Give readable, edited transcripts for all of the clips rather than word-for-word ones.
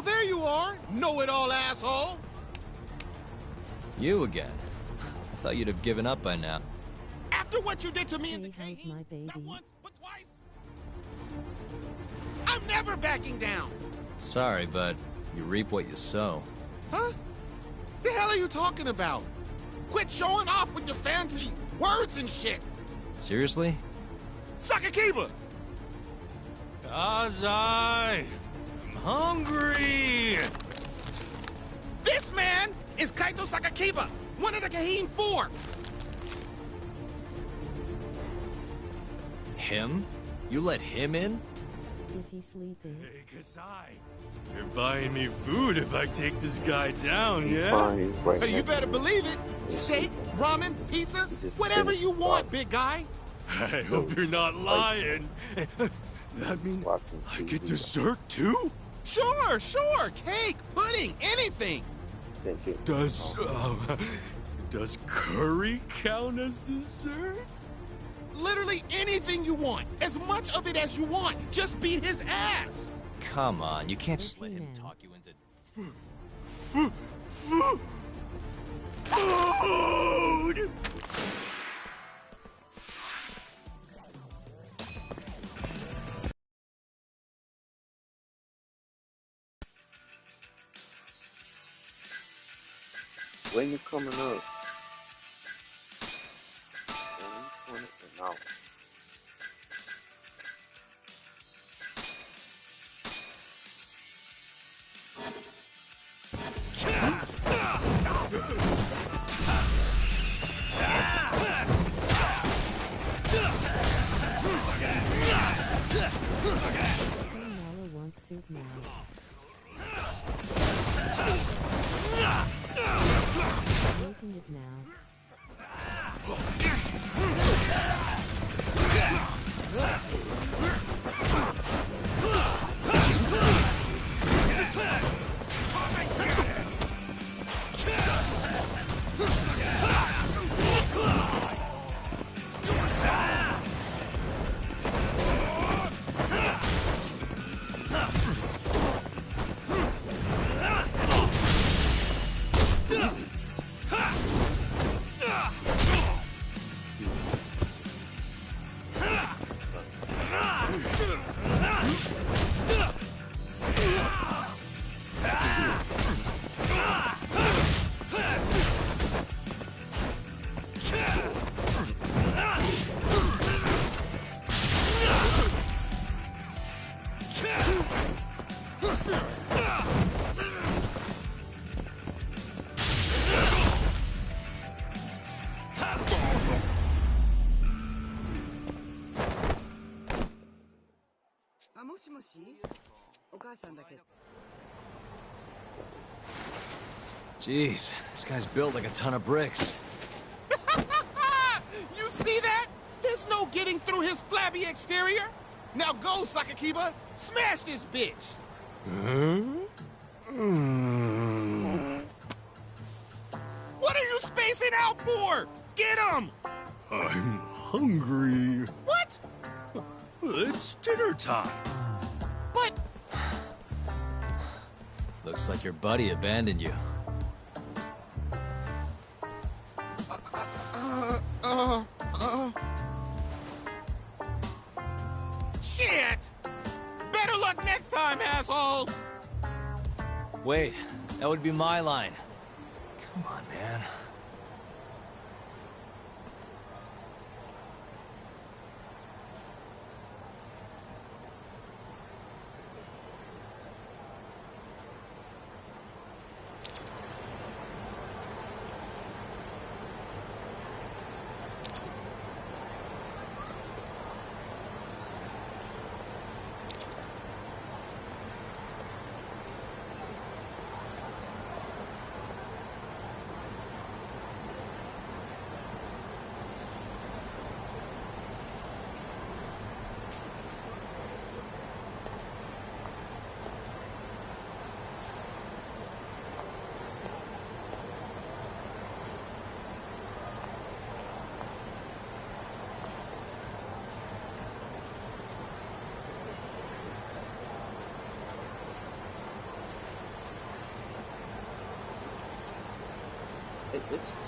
there you are, know-it-all asshole! You again? I thought you'd have given up by now. After what you did to me in the Hey, how's cave, my baby? not once, but twice. I'm never backing down! Sorry, but you reap what you sow. Huh? The hell are you talking about? Quit showing off with your fancy words and shit! Seriously? Sakakiba! Kazai! I'm hungry! This man is Kaito Sakakiba, one of the Kahine Four! Him? You let him in? Is he sleeping? Hey, Kazai! You're buying me food if I take this guy down, He's yeah? fine. He's right So you next to better me. believe it. Yes. Steak, ramen, pizza, He just whatever finished you want, up. big guy. I hope you're not lying. That means Watching I get TV. dessert too? Sure, sure. Cake, pudding, anything. Thinking, Does curry count as dessert? Literally anything you want. As much of it as you want. Just beat his ass. Come on, you can't just let Okay, him now. talk you into... Food! when you coming up? No. Nala wants soup now. Making it now. Jeez, this guy's built like a ton of bricks. You see that? There's no getting through his flabby exterior. Now go, Sakakiba. Smash this bitch. What are you spacing out for? Get him! I'm hungry. What? It's dinner time. But... Looks like your buddy abandoned you. Shit! Better luck next time, asshole! Wait, that would be my line. Come on, man. And stay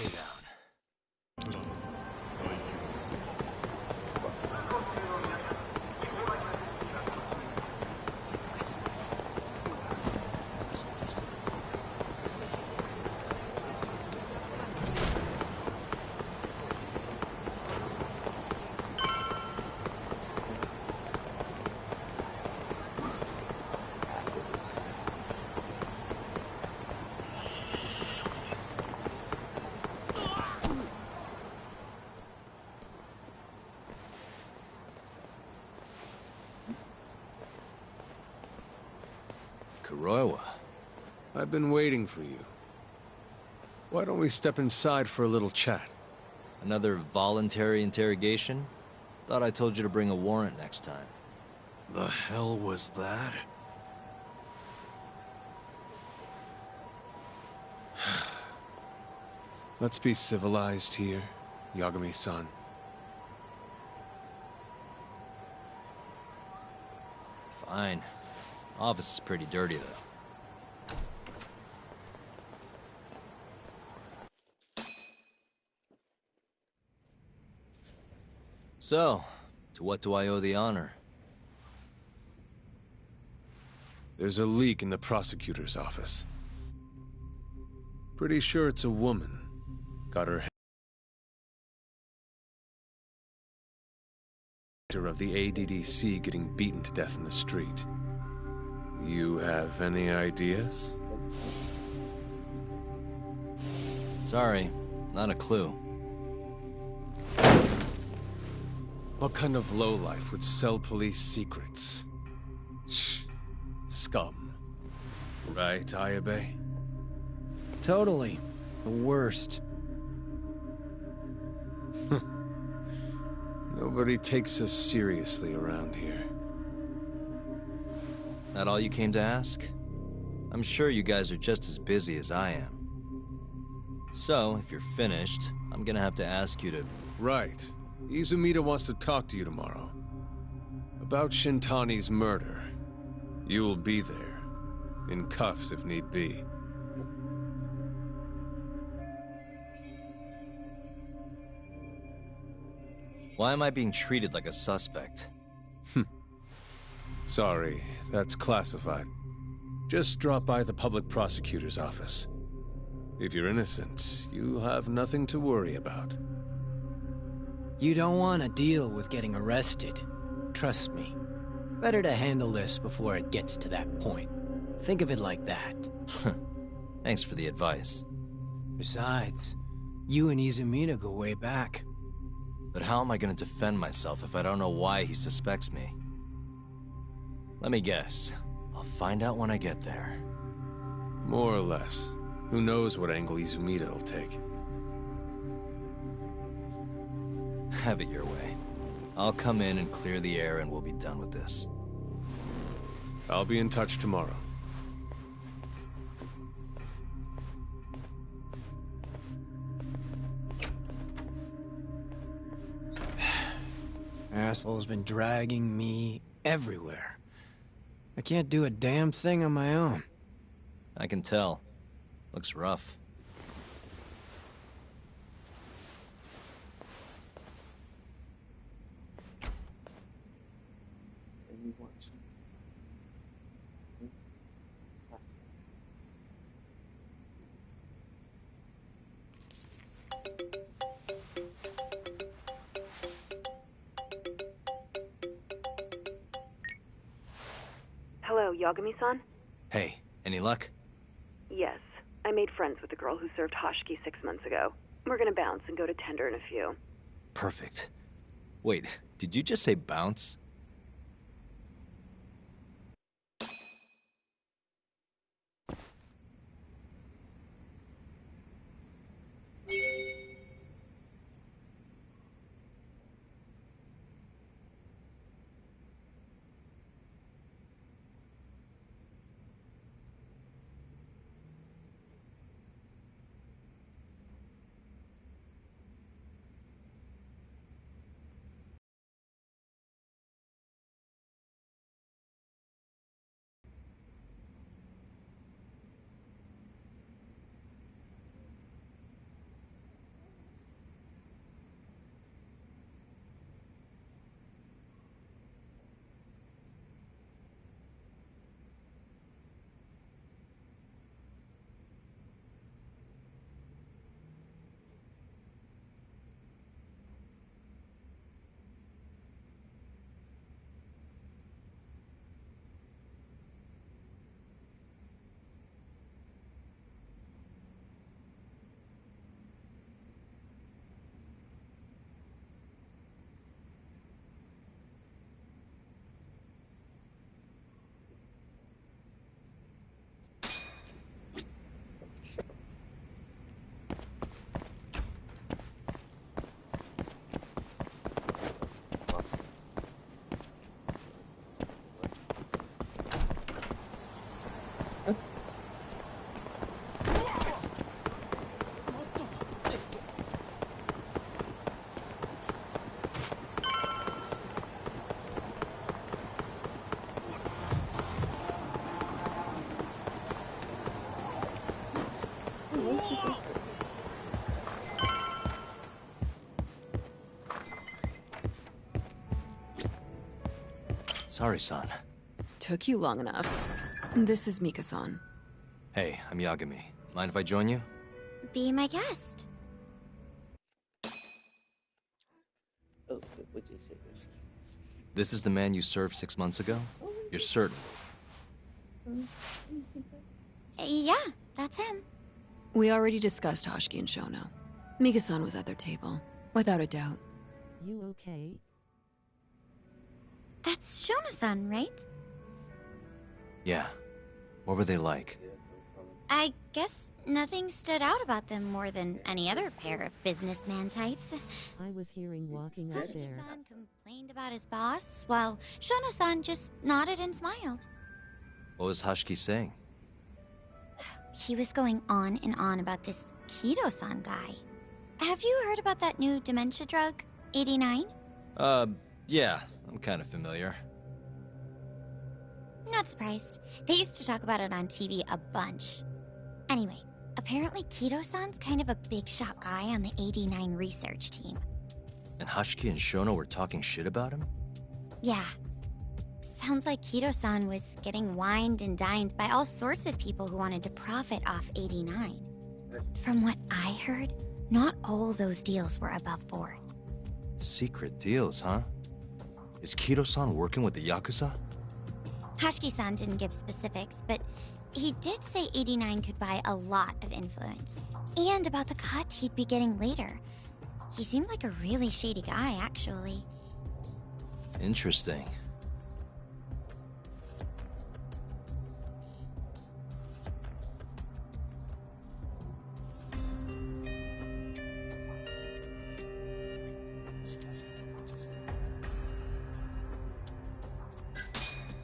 down. Kuroiwa. I've been waiting for you. Why don't we step inside for a little chat? Another voluntary interrogation? Thought I told you to bring a warrant next time. The hell was that? Let's be civilized here, Yagami-san. Fine. Office is pretty dirty, though. So, to what do I owe the honor? There's a leak in the prosecutor's office. Pretty sure it's a woman. Got her head of the ADDC getting beaten to death in the street. You have any ideas? Sorry, not a clue. What kind of lowlife would sell police secrets? Shh. Scum. Right, Ayabe? Totally. The worst. Nobody takes us seriously around here. That all you came to ask? I'm sure you guys are just as busy as I am. So, if you're finished, I'm gonna have to ask you to... Right. Izumida wants to talk to you tomorrow. About Shintani's murder. You'll be there. In cuffs if need be. Why am I being treated like a suspect? Sorry, that's classified. Just drop by the public prosecutor's office. If you're innocent, you'll have nothing to worry about. You don't want to deal with getting arrested. Trust me. Better to handle this before it gets to that point. Think of it like that. Thanks for the advice. Besides, you and Izumida go way back. But how am I gonna defend myself if I don't know why he suspects me? Let me guess. I'll find out when I get there. More or less. Who knows what angle Izumida will take. Have it your way. I'll come in and clear the air and we'll be done with this. I'll be in touch tomorrow. Asshole's been dragging me everywhere. I can't do a damn thing on my own. I can tell. Looks rough. Hello, Yagami-san? Hey, any luck? Yes. I made friends with the girl who served Hoshiki 6 months ago. We're gonna bounce and go to Tender in a few. Perfect. Wait, did you just say bounce? Sorry, son. Took you long enough. This is Mika-san. Hey, I'm Yagami. Mind if I join you? Be my guest. Oh, what you say? This is the man you served 6 months ago? You're certain? Yeah, that's him. We already discussed Hoshiki and Shono. Mika-san was at their table, without a doubt. You okay? That's Shono-san, right? Yeah. What were they like? I guess nothing stood out about them more than any other pair of businessman types. I was hearing walking up there. Hoshiki-san complained about his boss, while Shono-san just nodded and smiled. What was Hoshiki saying? He was going on and on about this Kido-san guy. Have you heard about that new dementia drug, 89? Yeah. I'm kind of familiar. Not surprised. They used to talk about it on TV a bunch. Anyway, apparently Kido-san's kind of a big shot guy on the 89 research team. And Hoshiki and Shono were talking shit about him? Yeah. Sounds like Kido-san was getting wined and dined by all sorts of people who wanted to profit off 89. From what I heard, not all those deals were above board. Secret deals, huh? Is Kido-san working with the Yakuza? Hoshiki-san didn't give specifics, but he did say 89 could buy a lot of influence. And about the cut he'd be getting later. He seemed like a really shady guy, actually. Interesting.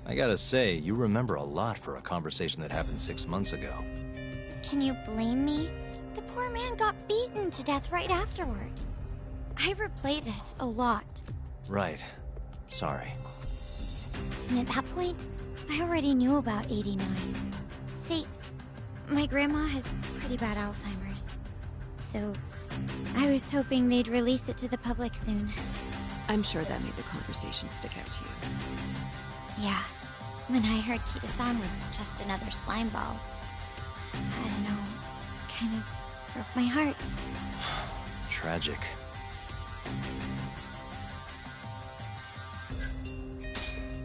I gotta say, you remember a lot for a conversation that happened 6 months ago. Can you blame me? The poor man got beaten to death right afterward. I replay this a lot. Right. Sorry. And at that point, I already knew about 89. See, my grandma has pretty bad Alzheimer's. So, I was hoping they'd release it to the public soon. I'm sure that made the conversation stick out to you. Yeah. When I heard Kido-san was just another slime ball, I don't know, kind of broke my heart. Tragic.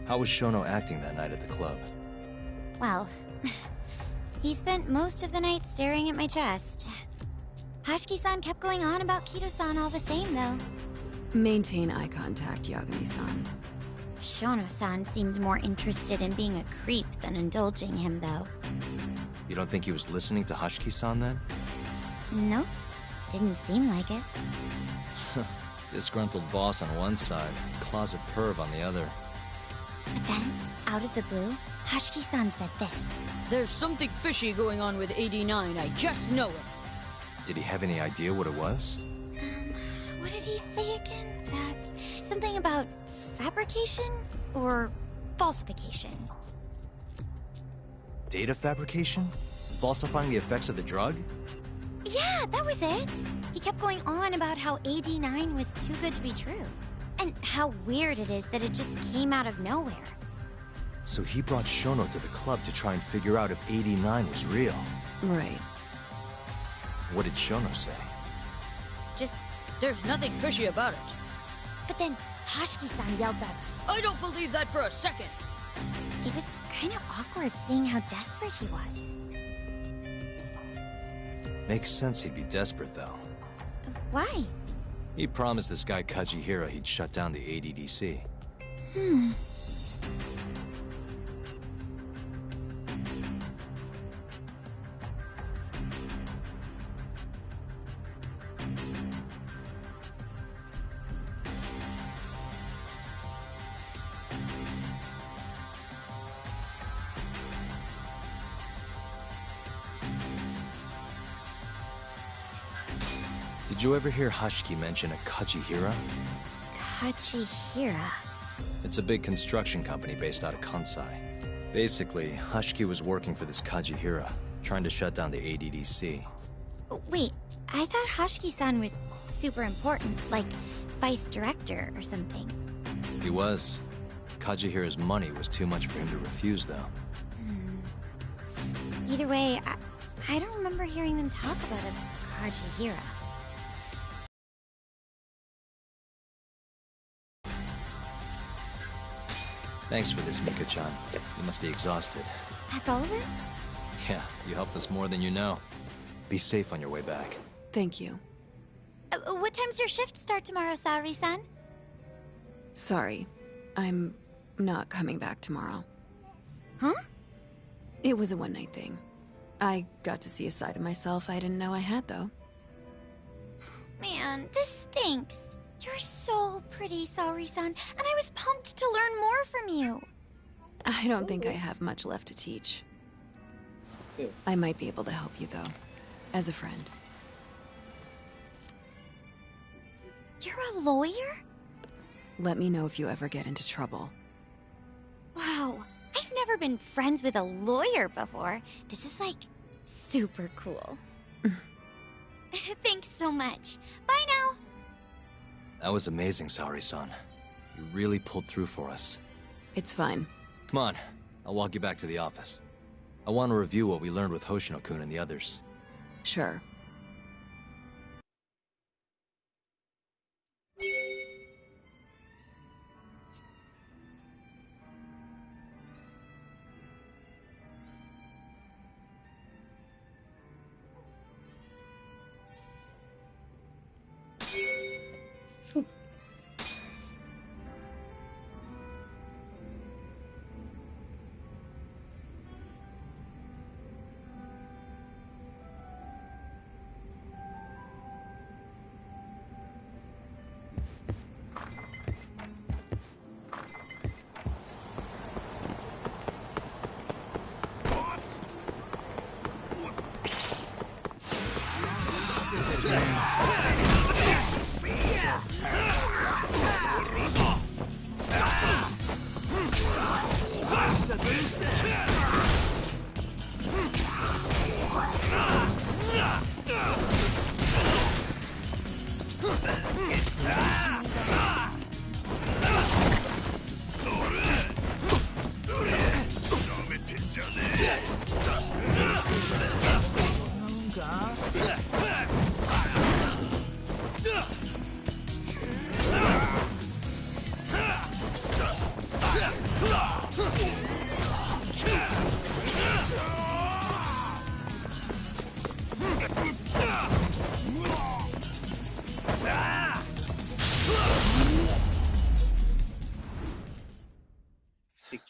How was Shono acting that night at the club? Well, he spent most of the night staring at my chest. Hoshiki-san kept going on about Kido-san all the same, though. Maintain eye contact, Yagami-san. Shono-san seemed more interested in being a creep than indulging him, though. You don't think he was listening to Hoshiki-san then? Nope. Didn't seem like it. Disgruntled boss on one side, closet perv on the other. But then, out of the blue, Hoshiki-san said this. There's something fishy going on with 89, I just know it. Did he have any idea what it was? What did he say again? Something about fabrication or falsification? Data fabrication? Falsifying the effects of the drug? Yeah, that was it. He kept going on about how 89 was too good to be true. And how weird it is that it just came out of nowhere. So he brought Shono to the club to try and figure out if 89 was real. Right. What did Shono say? Just, there's nothing fishy about it. But then Hoshiki-san yelled back, I don't believe that for a second. It was kind of awkward seeing how desperate he was. Makes sense he'd be desperate, though. Why? He promised this guy Kajihira he'd shut down the ADDC. Did you ever hear Hoshiki mention a Kajihira? Kajihira? It's a big construction company based out of Kansai. Basically, Hoshiki was working for this Kajihira, trying to shut down the ADDC. Wait, I thought Hoshiki-san was super important, like vice director or something. He was. Kajihira's money was too much for him to refuse, though. Either way, I don't remember hearing them talk about a Kajihira. Thanks for this, Mika-chan. You must be exhausted. That's all of it? Yeah, you helped us more than you know. Be safe on your way back. Thank you. What time's your shift start tomorrow, Saori-san? Sorry, I'm not coming back tomorrow. Huh? It was a one-night thing. I got to see a side of myself I didn't know I had, though. Man, this stinks. You're so pretty, Saori-san, and I was pumped to learn more from you. I don't think I have much left to teach. I might be able to help you, though, as a friend. You're a lawyer? Let me know if you ever get into trouble. Wow, I've never been friends with a lawyer before. This is, like, super cool. Thanks so much. Bye now. That was amazing, Saori-san. You really pulled through for us. It's fine. Come on, I'll walk you back to the office. I want to review what we learned with Hoshino-kun and the others. Sure.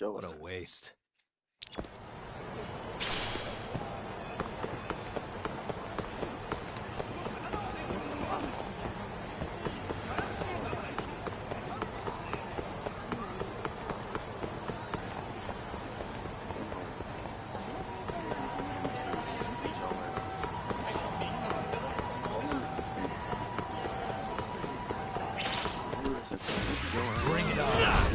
What a waste. Bring it on.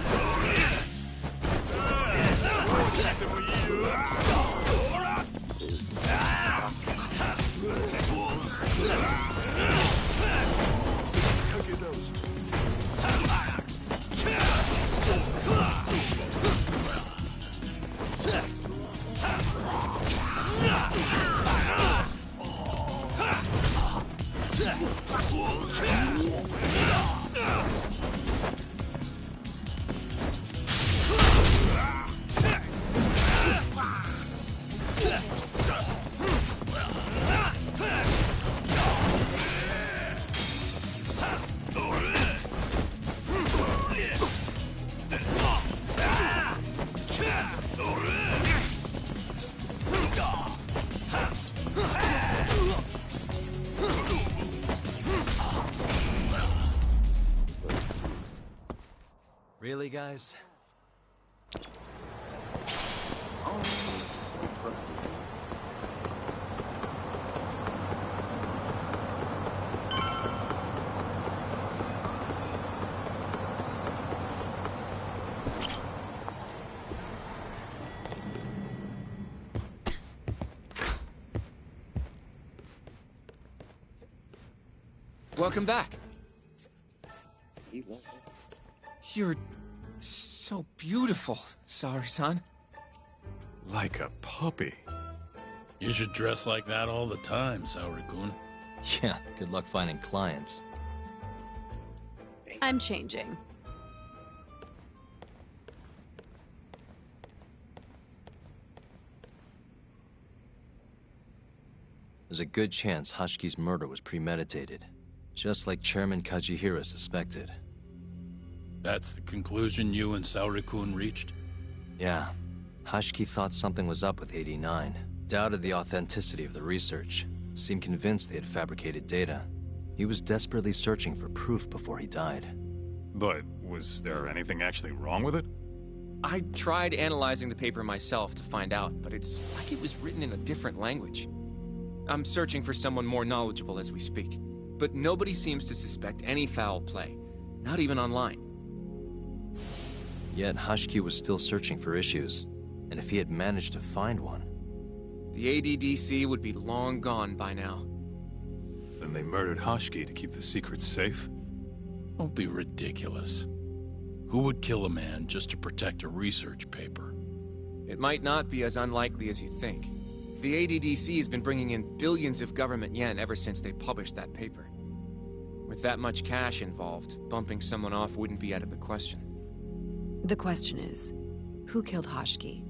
Really, guys? Welcome back. He loves it. You're so beautiful, Saori-san. Like a puppy. You should dress like that all the time, Saori-kun. Yeah, good luck finding clients. I'm changing. There's a good chance Hoshiki's murder was premeditated, just like Chairman Kajihira suspected. That's the conclusion you and Saori-kun reached? Yeah. Hoshiki thought something was up with 89, doubted the authenticity of the research, seemed convinced they had fabricated data. He was desperately searching for proof before he died. But was there anything actually wrong with it? I tried analyzing the paper myself to find out, but it's like it was written in a different language. I'm searching for someone more knowledgeable as we speak, but nobody seems to suspect any foul play, not even online. Yet Hoshiki was still searching for issues, and if he had managed to find one... The ADDC would be long gone by now. Then they murdered Hoshiki to keep the secret safe? Don't be ridiculous. Who would kill a man just to protect a research paper? It might not be as unlikely as you think. The ADDC has been bringing in billions of government yen ever since they published that paper. With that much cash involved, bumping someone off wouldn't be out of the question. The question is, who killed Hoshiki?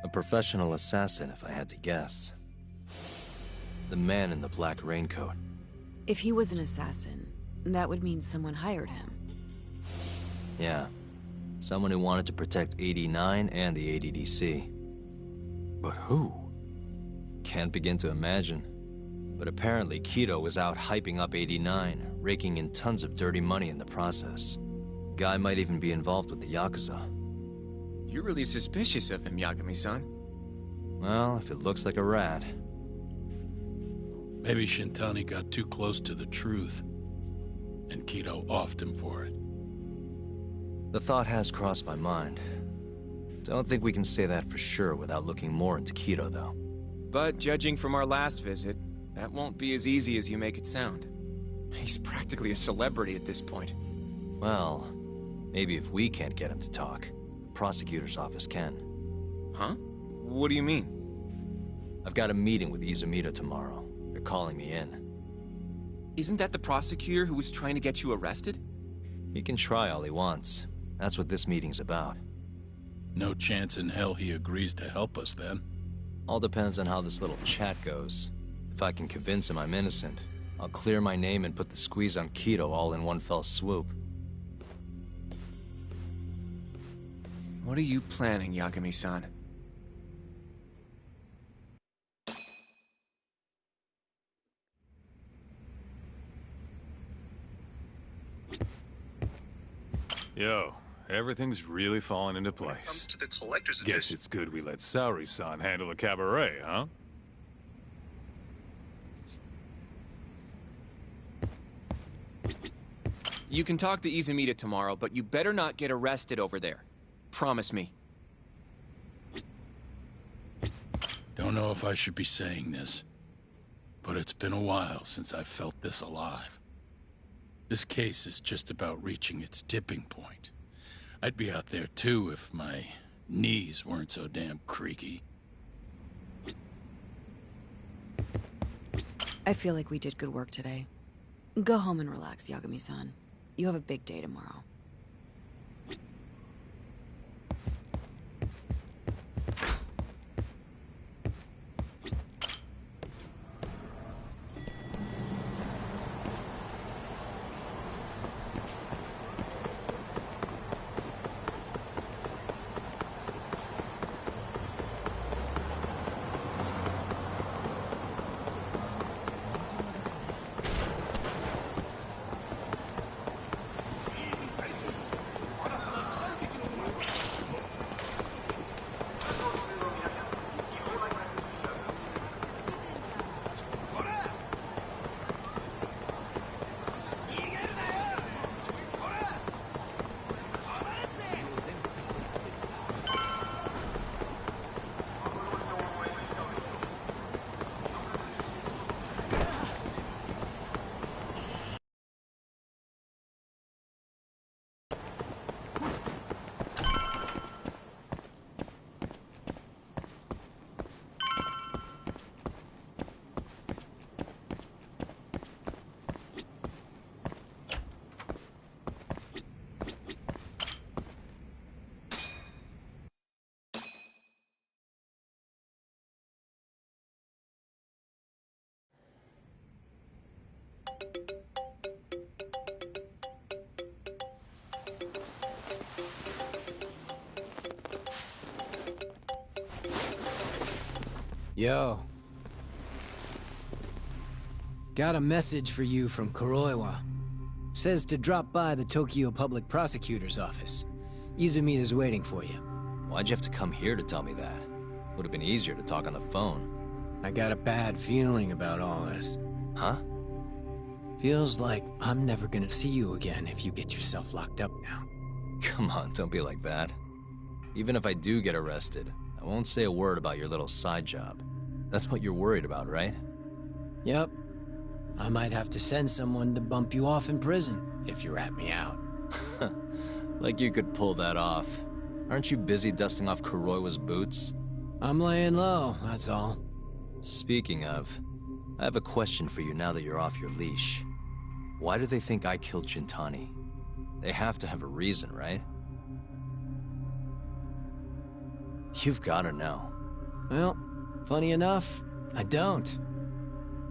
A professional assassin, if I had to guess. The man in the black raincoat. If he was an assassin, that would mean someone hired him. Yeah. Someone who wanted to protect 89 and the ADDC. But who? Can't begin to imagine. But apparently Kido was out hyping up 89, raking in tons of dirty money in the process. Guy might even be involved with the Yakuza. You're really suspicious of him, Yagami-san. Well, if it looks like a rat. Maybe Shintani got too close to the truth, and Kido offed him for it. The thought has crossed my mind. Don't think we can say that for sure without looking more into Kido, though. But judging from our last visit, that won't be as easy as you make it sound. He's practically a celebrity at this point. Well, maybe if we can't get him to talk, the prosecutor's office can. Huh? What do you mean? I've got a meeting with Izumida tomorrow. They're calling me in. Isn't that the prosecutor who was trying to get you arrested? He can try all he wants. That's what this meeting's about. No chance in hell he agrees to help us, then. All depends on how this little chat goes. If I can convince him I'm innocent, I'll clear my name and put the squeeze on Kido all in one fell swoop. What are you planning, Yagami-san? Yo, everything's really falling into place. When it comes to the collector's Guess edition. it's good we let Saori-san handle the cabaret, huh? You can talk to Izumida tomorrow, but you better not get arrested over there. Promise me. Don't know if I should be saying this, but it's been a while since I felt this alive. This case is just about reaching its tipping point. I'd be out there too if my knees weren't so damn creaky. I feel like we did good work today. Go home and relax, Yagami-san. You have a big day tomorrow. Yo. Got a message for you from Kuroiwa. Says to drop by the Tokyo Public Prosecutor's office. Izumita's waiting for you. Why'd you have to come here to tell me that? Would have been easier to talk on the phone. I got a bad feeling about all this. Huh? Feels like I'm never gonna see you again if you get yourself locked up now. Come on, don't be like that. Even if I do get arrested, I won't say a word about your little side job. That's what you're worried about, right? Yep. I might have to send someone to bump you off in prison if you rat me out. Like you could pull that off. Aren't you busy dusting off Kuroiwa's boots? I'm laying low, that's all. Speaking of, I have a question for you now that you're off your leash. Why do they think I killed Shintani? They have to have a reason, right? You've gotta know. Well, funny enough, I don't.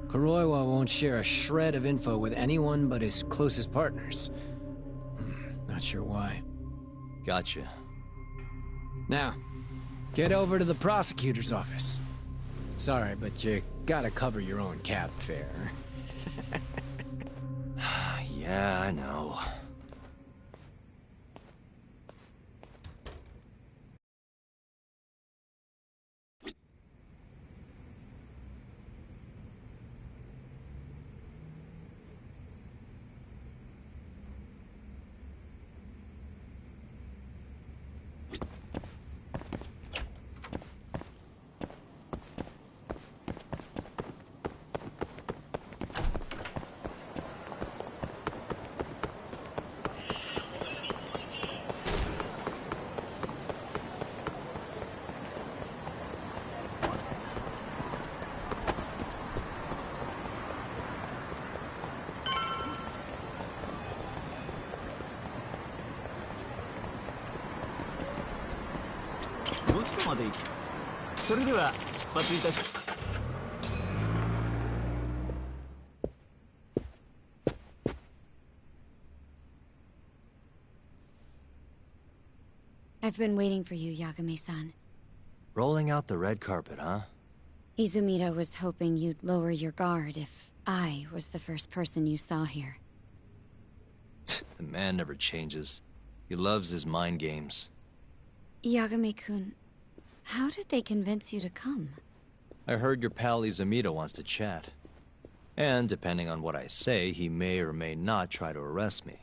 Kuroiwa won't share a shred of info with anyone but his closest partners. Not sure why. Gotcha. Now, get over to the prosecutor's office. Sorry, but you gotta cover your own cab fare. Yeah, I know. I've been waiting for you, Yagami-san. Rolling out the red carpet, huh? Izumita was hoping you'd lower your guard if I was the first person you saw here. The man never changes. He loves his mind games. Yagami-kun, how did they convince you to come? I heard your pal Izumita wants to chat. And depending on what I say, he may or may not try to arrest me.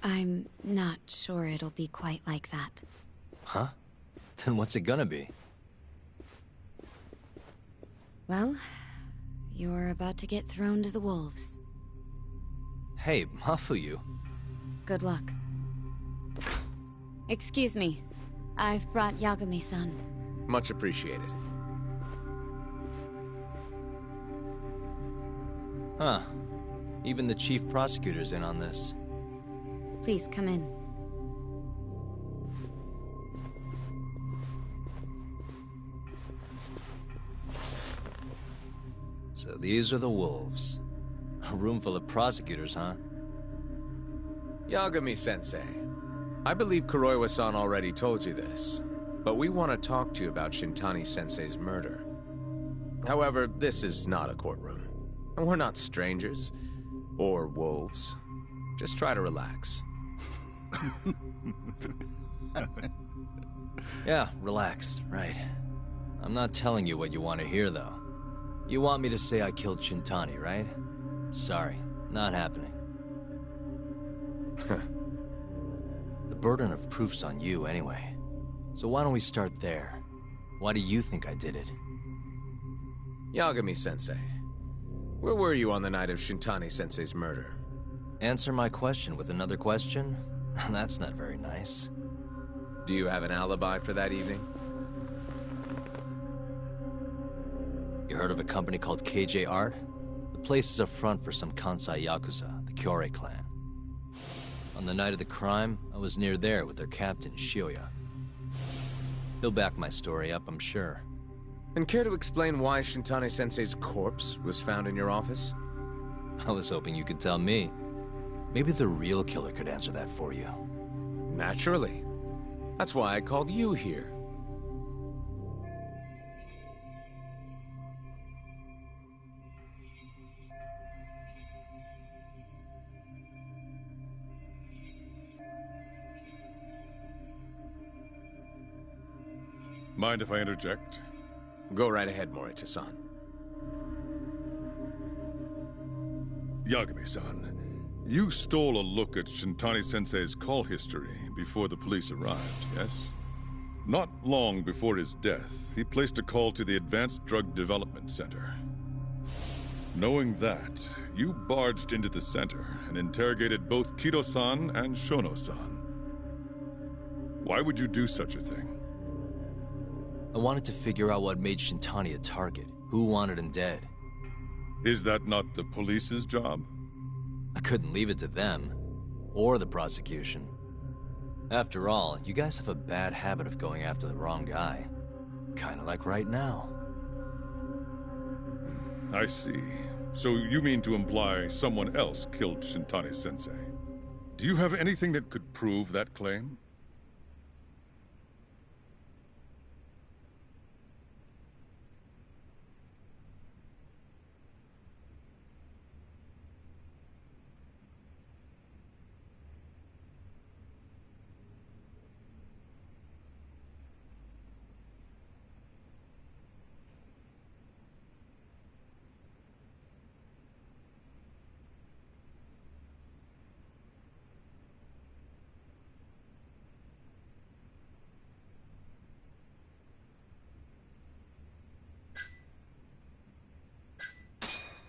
I'm not sure it'll be quite like that. Huh? Then what's it gonna be? Well, you're about to get thrown to the wolves. Hey, Mafuyu. Good luck. Excuse me. I've brought Yagami-san. Much appreciated. Huh. Even the chief prosecutor's in on this. Please come in. So these are the wolves. A room full of prosecutors, huh? Yagami-sensei, I believe Kuroiwa-san already told you this, but we want to talk to you about Shintani-sensei's murder. However, this is not a courtroom. And we're not strangers. Or wolves. Just try to relax. Yeah, relax, right. I'm not telling you what you want to hear, though. You want me to say I killed Shintani, right? Sorry, not happening. The burden of proof's on you, anyway. So why don't we start there? Why do you think I did it? Yagami-sensei, where were you on the night of Shintani-sensei's murder? Answer my question with another question? That's not very nice. Do you have an alibi for that evening? You heard of a company called KJ Art? The place is a front for some Kansai Yakuza, the Kyorei clan. On the night of the crime, I was near there with their captain, Shioya. He'll back my story up, I'm sure. And care to explain why Shintani-sensei's corpse was found in your office? I was hoping you could tell me. Maybe the real killer could answer that for you. Naturally. That's why I called you here. Mind if I interject? Go right ahead, Morita-san. Yagami-san, you stole a look at Shintani-sensei's call history before the police arrived, yes? Not long before his death, he placed a call to the Advanced Drug Development Center. Knowing that, you barged into the center and interrogated both Kido-san and Shono-san. Why would you do such a thing? I wanted to figure out what made Shintani a target. Who wanted him dead? Is that not the police's job? I couldn't leave it to them. Or the prosecution. After all, you guys have a bad habit of going after the wrong guy. Kinda like right now. I see. So you mean to imply someone else killed Shintani-sensei? Do you have anything that could prove that claim?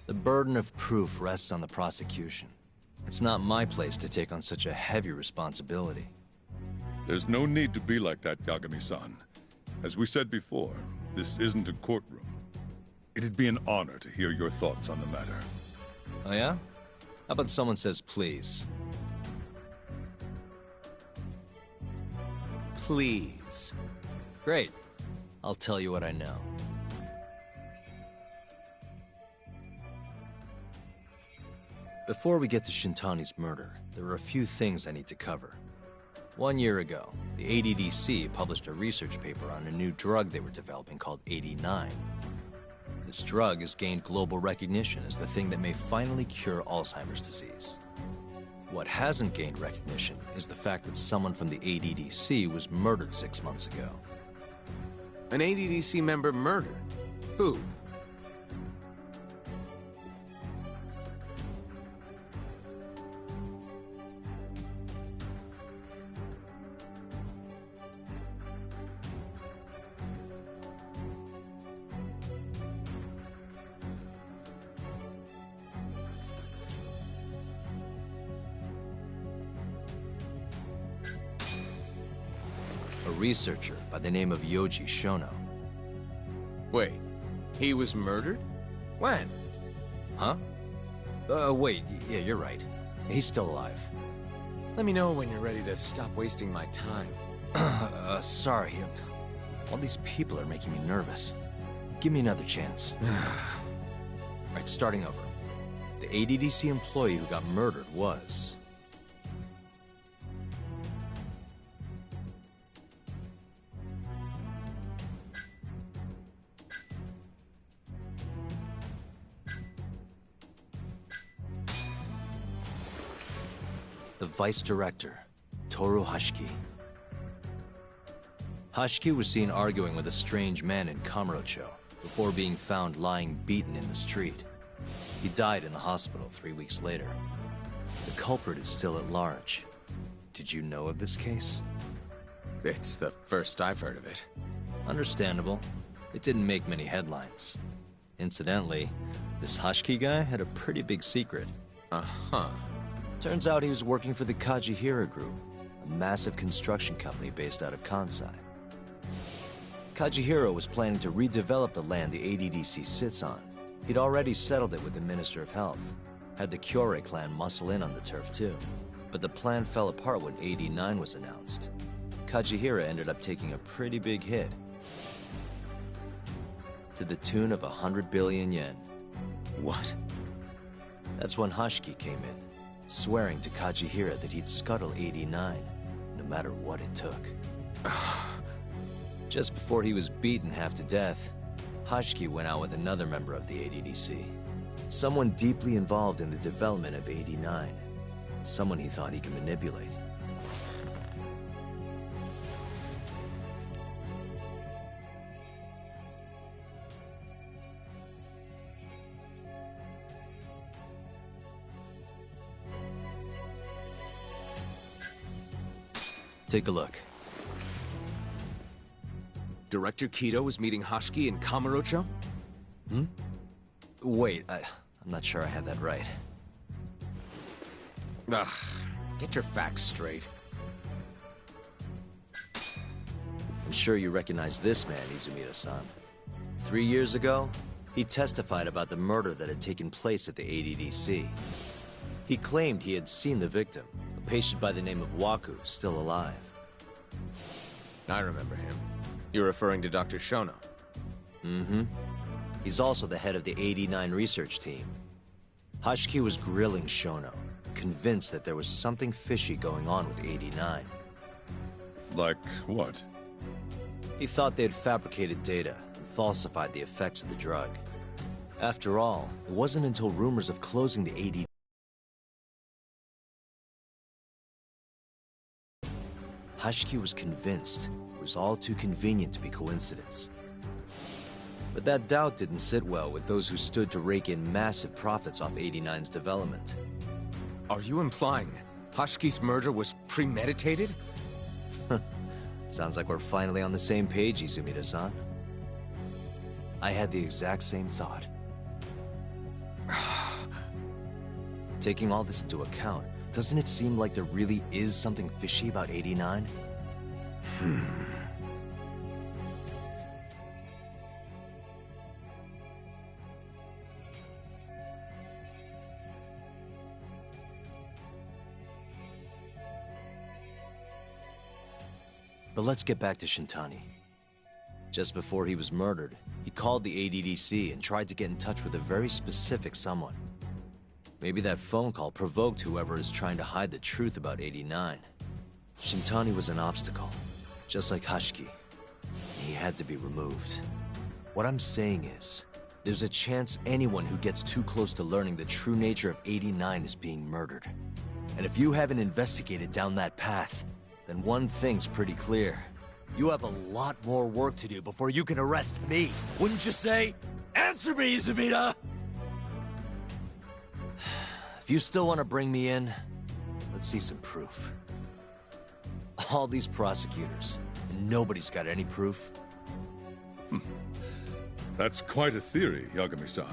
The burden of proof rests on the prosecution. It's not my place to take on such a heavy responsibility. There's no need to be like that, Yagami-san. As we said before, this isn't a courtroom. It'd be an honor to hear your thoughts on the matter. Oh yeah? How about someone says please? Please. Great. I'll tell you what I know. Before we get to Shintani's murder, there are a few things I need to cover. 1 year ago, the ADDC published a research paper on a new drug they were developing called 89. This drug has gained global recognition as the thing that may finally cure Alzheimer's disease. What hasn't gained recognition is the fact that someone from the ADDC was murdered 6 months ago. An ADDC member murdered? Who? A researcher by the name of Yoji Shono. Wait, he was murdered? When? Huh? Wait, yeah, you're right. He's still alive. Let me know when you're ready to stop wasting my time. Sorry. All these people are making me nervous. Give me another chance. Right, starting over. The ADDC employee who got murdered was... the Vice Director, Toru Hashiki. Hashiki was seen arguing with a strange man in Kamurocho before being found lying beaten in the street. He died in the hospital 3 weeks later. The culprit is still at large. Did you know of this case? It's the first I've heard of it. Understandable. It didn't make many headlines. Incidentally, this Hashiki guy had a pretty big secret. Uh-huh. Turns out he was working for the Kajihira Group, a massive construction company based out of Kansai. Kajihira was planning to redevelop the land the ADDC sits on. He'd already settled it with the Minister of Health, had the Kyorei clan muscle in on the turf too. But the plan fell apart when 89 was announced. Kajihira ended up taking a pretty big hit, to the tune of 100 billion yen. What? That's when Hoshiki came in, swearing to Kajihira that he'd scuttle 89, no matter what it took. Just before he was beaten half to death, Hoshiki went out with another member of the ADDC. Someone deeply involved in the development of 89. Someone he thought he could manipulate. Take a look. Director Kido is meeting Hoshiki in Kamurocho? Wait, I'm not sure I have that right. Ugh, get your facts straight. I'm sure you recognize this man, Izumida-san. 3 years ago, he testified about the murder that had taken place at the ADDC. He claimed he had seen the victim, a patient by the name of Waku, still alive. I remember him. You're referring to Dr. Shono? Mm-hmm. He's also the head of the 89 research team. Hoshiki was grilling Shono, convinced that there was something fishy going on with 89. Like what? He thought they had fabricated data and falsified the effects of the drug. After all, it wasn't until rumors of closing the ADDC Hoshiki was convinced it was all too convenient to be coincidence. But that doubt didn't sit well with those who stood to rake in massive profits off 89's development. Are you implying Hoshiki's murder was premeditated? Sounds like we're finally on the same page, Izumida-san. I had the exact same thought. Taking all this into account, doesn't it seem like there really is something fishy about 89? But let's get back to Shintani. Just before he was murdered, he called the ADDC and tried to get in touch with a very specific someone. Maybe that phone call provoked whoever is trying to hide the truth about 89. Shintani was an obstacle, just like Hoshiki. He had to be removed. What I'm saying is, there's a chance anyone who gets too close to learning the true nature of 89 is being murdered. And if you haven't investigated down that path, then one thing's pretty clear. You have a lot more work to do before you can arrest me. Wouldn't you say? Answer me, Izumida! If you still want to bring me in, let's see some proof. All these prosecutors, and nobody's got any proof. That's quite a theory, Yagami-san.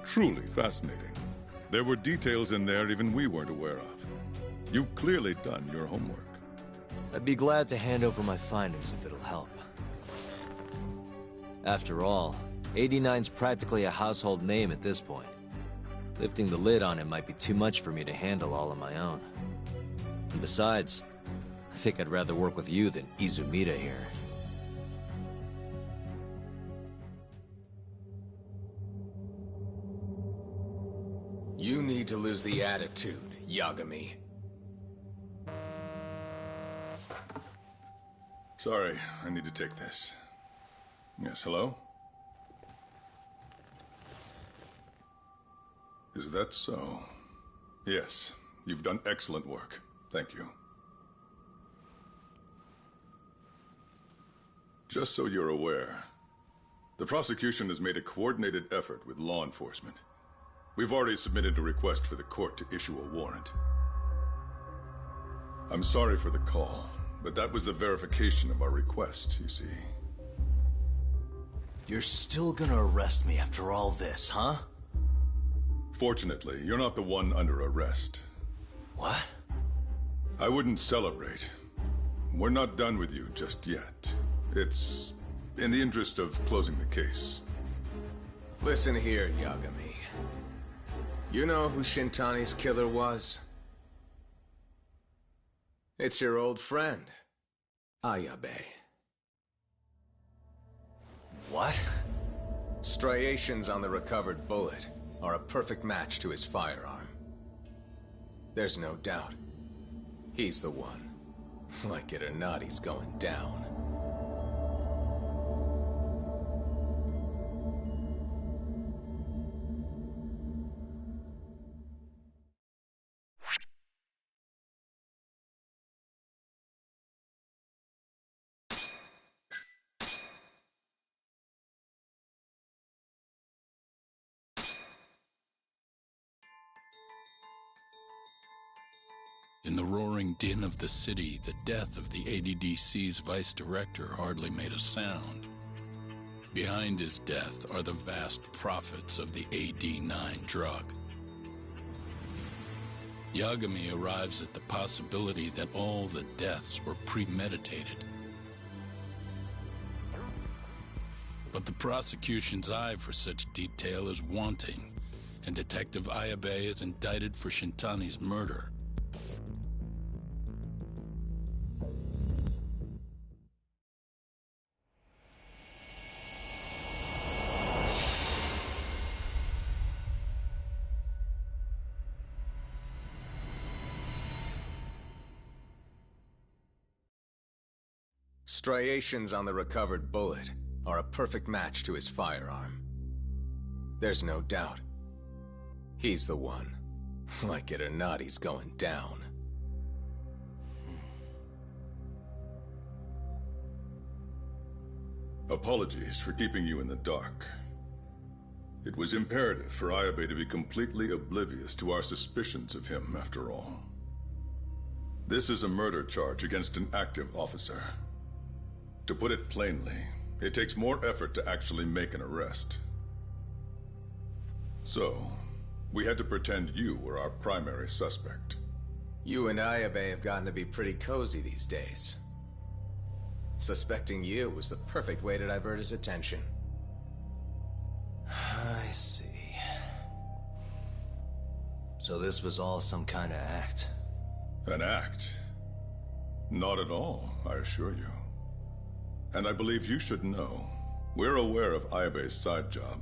Truly fascinating. There were details in there even we weren't aware of. You've clearly done your homework. I'd be glad to hand over my findings if it'll help. After all, 89's practically a household name at this point. Lifting the lid on him might be too much for me to handle all on my own. And besides, I think I'd rather work with you than Izumida here. You need to lose the attitude, Yagami. Sorry, I need to take this. Yes, hello? Is that so? Yes, you've done excellent work. Thank you. Just so you're aware, the prosecution has made a coordinated effort with law enforcement. We've already submitted a request for the court to issue a warrant. I'm sorry for the call, but that was the verification of our request, you see. You're still gonna arrest me after all this, huh? Fortunately, you're not the one under arrest. What? I wouldn't celebrate. We're not done with you just yet. It's in the interest of closing the case. Listen here, Yagami. You know who Shintani's killer was? It's your old friend, Ayabe. What? Striations on the recovered bullet. are a perfect match to his firearm. There's no doubt. He's the one. Like it or not, he's going down. In the roaring din of the city, the death of the ADDC's vice director hardly made a sound. Behind his death are the vast profits of the AD9 drug. Yagami arrives at the possibility that all the deaths were premeditated. But the prosecution's eye for such detail is wanting, and Detective Ayabe is indicted for Shintani's murder. Striations on the recovered bullet are a perfect match to his firearm. There's no doubt. He's the one. Like it or not, he's going down. Apologies for keeping you in the dark. It was imperative for Ayabe to be completely oblivious to our suspicions of him, after all. This is a murder charge against an active officer. To put it plainly, it takes more effort to actually make an arrest. So, we had to pretend you were our primary suspect. You and Ayabe have gotten to be pretty cozy these days. Suspecting you was the perfect way to divert his attention. I see. So this was all some kind of act? An act? Not at all, I assure you. And I believe you should know. We're aware of Ayabe's side job.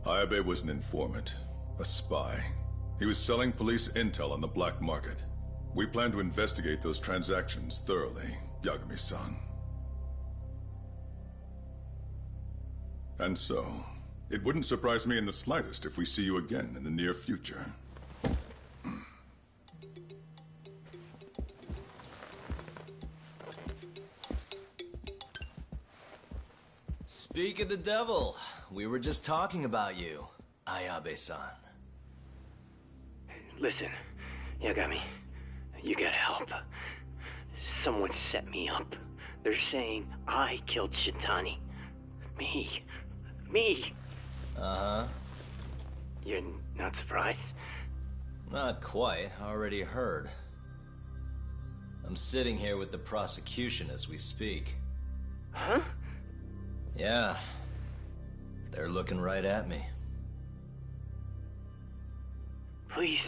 Ayabe was an informant, a spy. He was selling police intel on the black market. We plan to investigate those transactions thoroughly, Yagami-san. And so, it wouldn't surprise me in the slightest if we see you again in the near future. Speak of the devil. We were just talking about you, Ayabe-san. Listen, Yagami, you gotta help. Someone set me up. They're saying I killed Shintani. Me. Uh-huh. You're not surprised? Not quite. Already heard. I'm sitting here with the prosecution as we speak. Huh? Yeah. They're looking right at me. Please,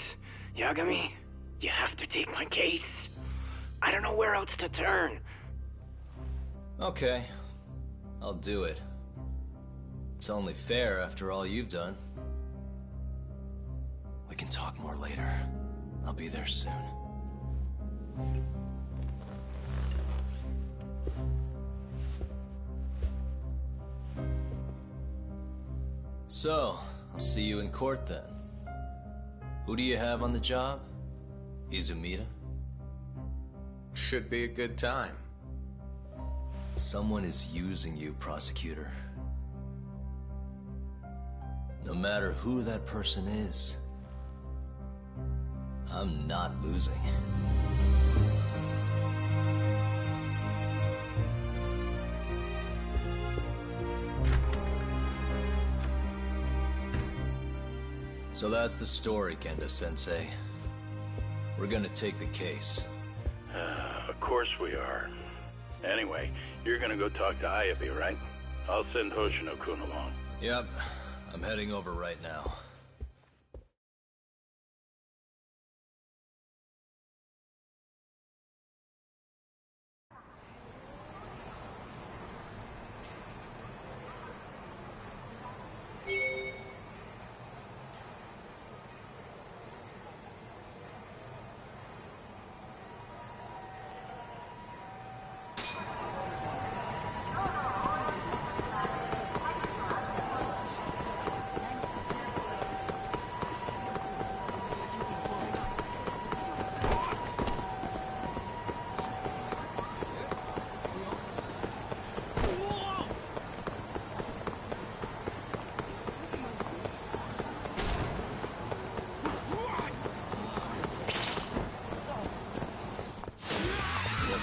Yagami, you have to take my case. I don't know where else to turn. Okay. I'll do it. It's only fair after all you've done. We can talk more later. I'll be there soon. So, I'll see you in court then. Who do you have on the job? Izumida? Should be a good time. Someone is using you, prosecutor. No matter who that person is, I'm not losing. So that's the story, Kenda-sensei. We're gonna take the case. Of course we are. Anyway, you're gonna go talk to Ayabe, right? I'll send Hoshino-kun along. Yep. I'm heading over right now.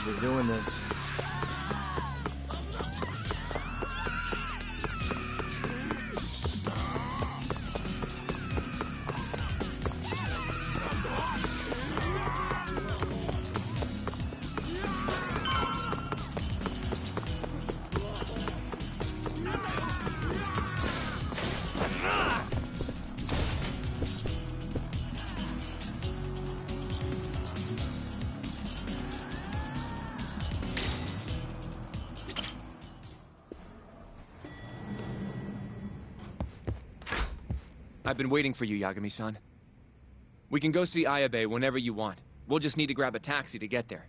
guess we're doing this. I've been waiting for you, Yagami-san. We can go see Ayabe whenever you want. We'll just need to grab a taxi to get there.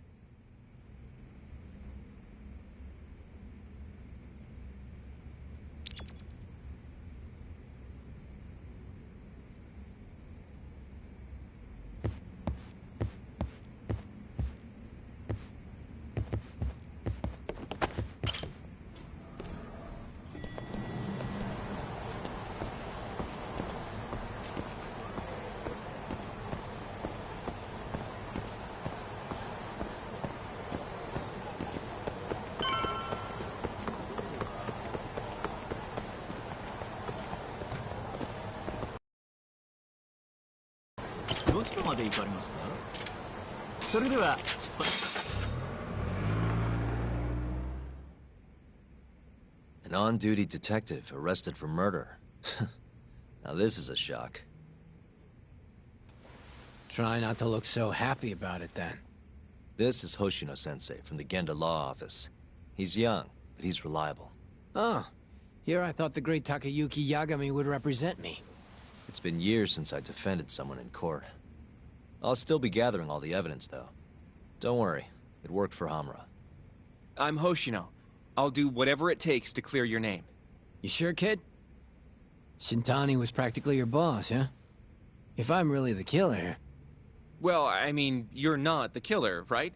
An on-duty detective arrested for murder. Now this is a shock. Try not to look so happy about it, then. This is Hoshino-sensei from the Genda Law Office. He's young, but he's reliable. Oh, here I thought the great Takayuki Yagami would represent me. It's been years since I defended someone in court. I'll still be gathering all the evidence, though. Don't worry, it worked for Hamura. I'm Hoshino. I'll do whatever it takes to clear your name. You sure, kid? Shintani was practically your boss, huh? If I'm really the killer... Well, I mean, you're not the killer, right?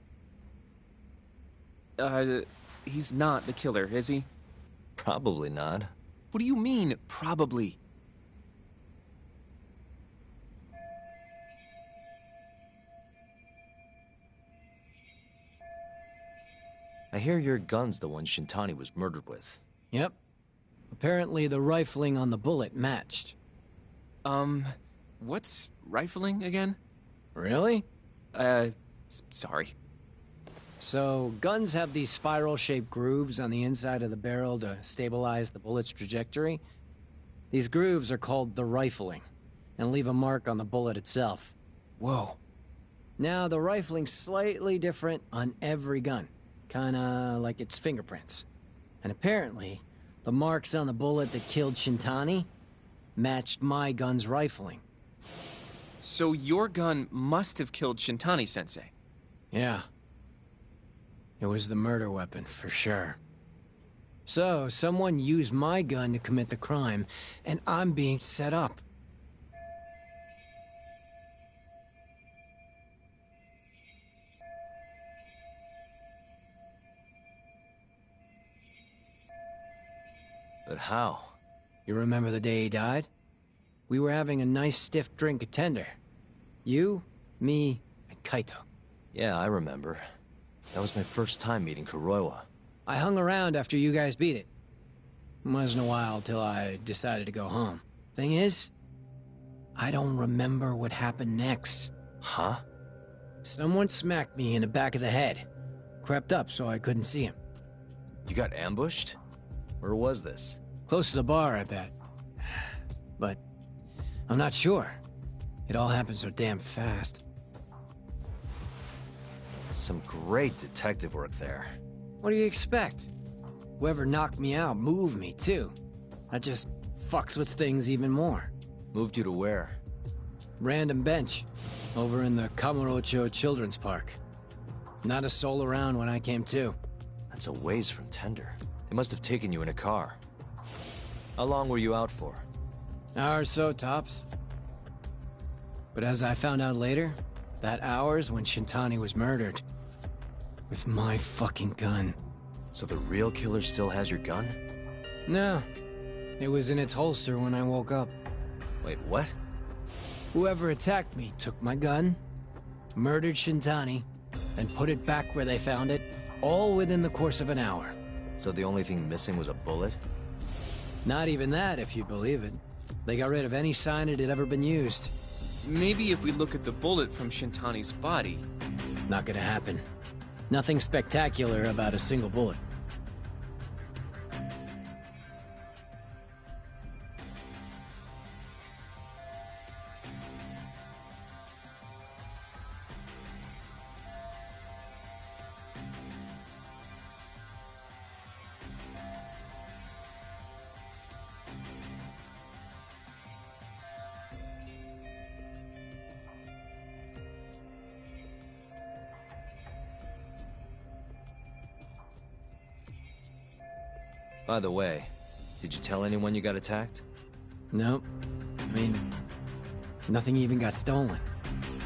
He's not the killer, is he? Probably not. What do you mean, probably? I hear your gun's the one Shintani was murdered with. Yep. Apparently the rifling on the bullet matched. What's rifling again? Really? Sorry. So, guns have these spiral-shaped grooves on the inside of the barrel to stabilize the bullet's trajectory. These grooves are called the rifling, and leave a mark on the bullet itself. Whoa. Now, the rifling's slightly different on every gun. Kinda like its fingerprints. And apparently, the marks on the bullet that killed Shintani matched my gun's rifling. So your gun must have killed Shintani-sensei? Yeah. It was the murder weapon, for sure. So, someone used my gun to commit the crime, and I'm being set up. But how? You remember the day he died? We were having a nice stiff drink at Tender. You, me, and Kaito. Yeah, I remember. That was my first time meeting Kuroiwa. I hung around after you guys beat it. Wasn't a while till I decided to go home. Thing is, I don't remember what happened next. Huh? Someone smacked me in the back of the head. Crept up so I couldn't see him. You got ambushed? Where was this? Close to the bar, I bet. But I'm not sure. It all happened so damn fast. Some great detective work there. What do you expect? Whoever knocked me out moved me, too. That just fucks with things even more. Moved you to where? Random bench. Over in the Kamurocho Children's Park. Not a soul around when I came to. That's a ways from Tender. They must have taken you in a car. How long were you out for? Hour or so, tops. But as I found out later, that hour's when Shintani was murdered. With my fucking gun. So the real killer still has your gun? No. It was in its holster when I woke up. Wait, what? Whoever attacked me took my gun, murdered Shintani, and put it back where they found it, all within the course of an hour. So the only thing missing was a bullet? Not even that, if you believe it. They got rid of any sign it had ever been used. Maybe if we look at the bullet from Shintani's body... Not gonna happen. Nothing spectacular about a single bullet. By the way, did you tell anyone you got attacked? Nope. I mean, nothing even got stolen.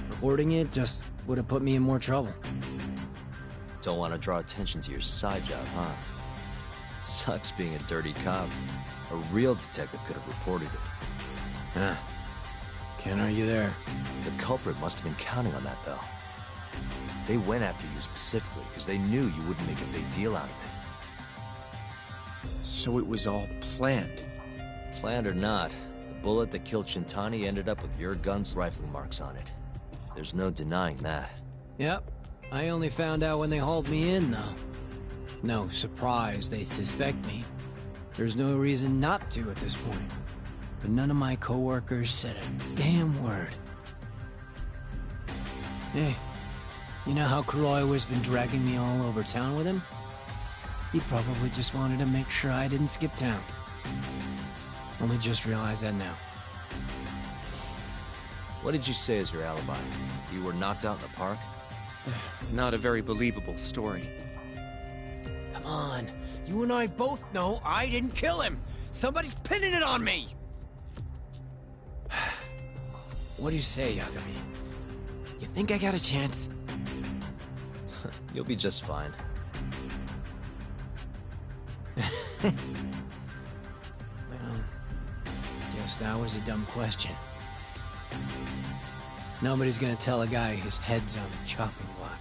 Reporting it just would have put me in more trouble. Don't want to draw attention to your side job, huh? Sucks being a dirty cop. A real detective could have reported it. Huh. Can't argue there. The culprit must have been counting on that, though. They went after you specifically because they knew you wouldn't make a big deal out of it. So it was all planned. Planned or not, the bullet that killed Shintani ended up with your gun's rifling marks on it. There's no denying that. Yep. I only found out when they hauled me in, though. No surprise they suspect me. There's no reason not to at this point. But none of my coworkers said a damn word. Hey, you know how Croy has been dragging me all over town with him? He probably just wanted to make sure I didn't skip town. Only just realized that now. What did you say as your alibi? You were knocked out in the park? Not a very believable story. Come on, you and I both know I didn't kill him! Somebody's pinning it on me! What do you say, Yagami? You think I got a chance? You'll be just fine. Well, guess that was a dumb question. Nobody's gonna tell a guy his head's on the chopping block.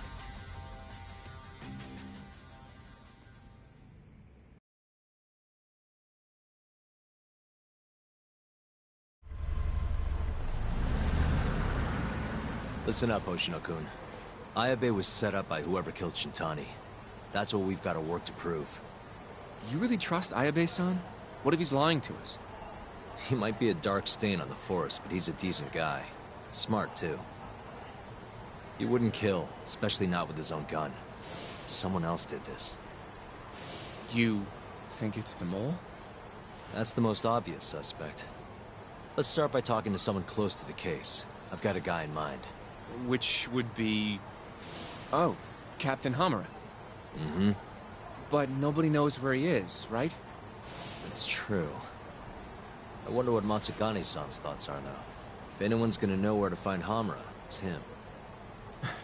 Listen up, Hoshino-kun. Ayabe was set up by whoever killed Shintani. That's what we've got to work to prove. You really trust Ayabe-san? What if he's lying to us? He might be a dark stain on the force, but he's a decent guy. Smart, too. He wouldn't kill, especially not with his own gun. Someone else did this. You think it's the mole? That's the most obvious suspect. Let's start by talking to someone close to the case. I've got a guy in mind. Which would be... Oh, Captain Hamura. Mm-hmm. But nobody knows where he is, right? That's true. I wonder what Matsugane-san's thoughts are, though. If anyone's gonna know where to find Hamura, it's him.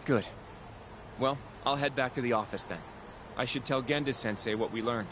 Good. Well, I'll head back to the office then. I should tell Genda-sensei what we learned.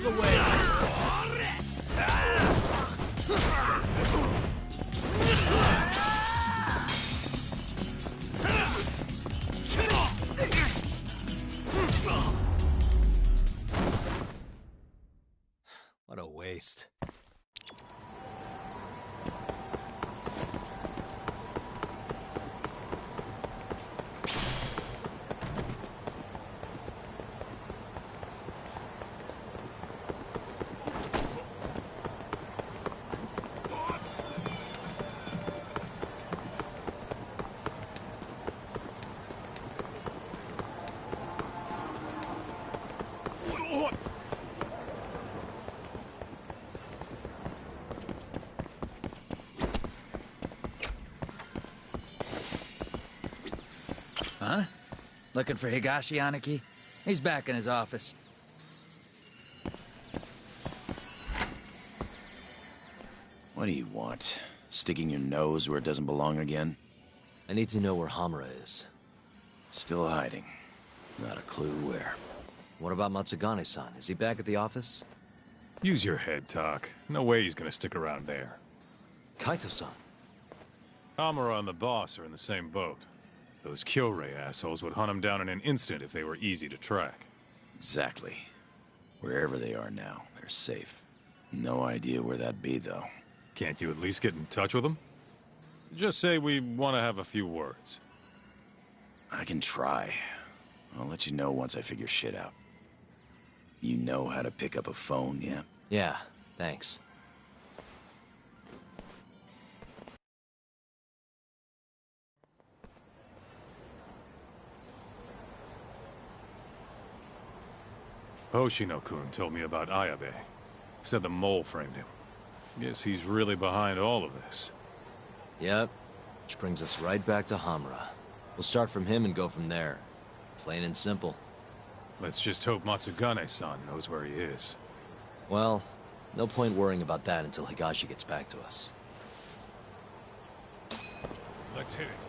of the way! What a waste. Huh? Looking for Higashi Aniki? He's back in his office. What do you want? Sticking your nose where it doesn't belong again? I need to know where Hamura is. Still hiding. Not a clue where. What about Matsugane-san? Is he back at the office? Use your head, Tak. No way he's gonna stick around there. Kaito-san. Hamura and the boss are in the same boat. Those Kyorei assholes would hunt him down in an instant if they were easy to track. Exactly. Wherever they are now, they're safe. No idea where that'd be, though. Can't you at least get in touch with them? Just say we want to have a few words. I can try. I'll let you know once I figure shit out. You know how to pick up a phone, yeah? Yeah, thanks. Hoshino-kun told me about Ayabe. Said the mole framed him. Guess he's really behind all of this. Yep. Which brings us right back to Hamura. We'll start from him and go from there. Plain and simple. Let's just hope Matsugane-san knows where he is. Well, no point worrying about that until Higashi gets back to us. Let's hit it.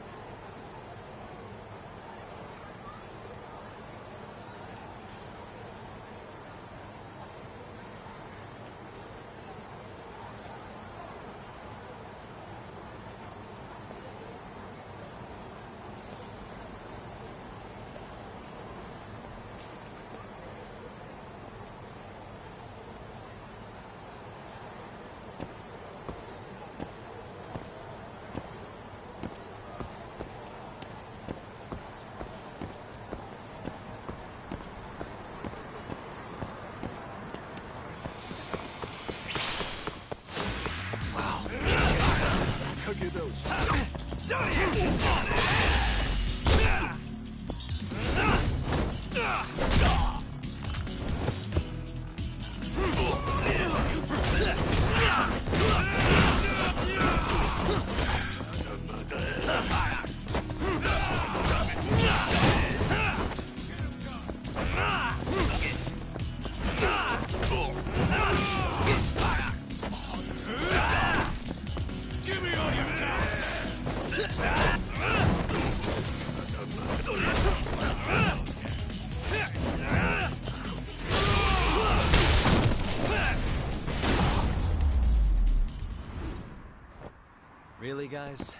Really, guys?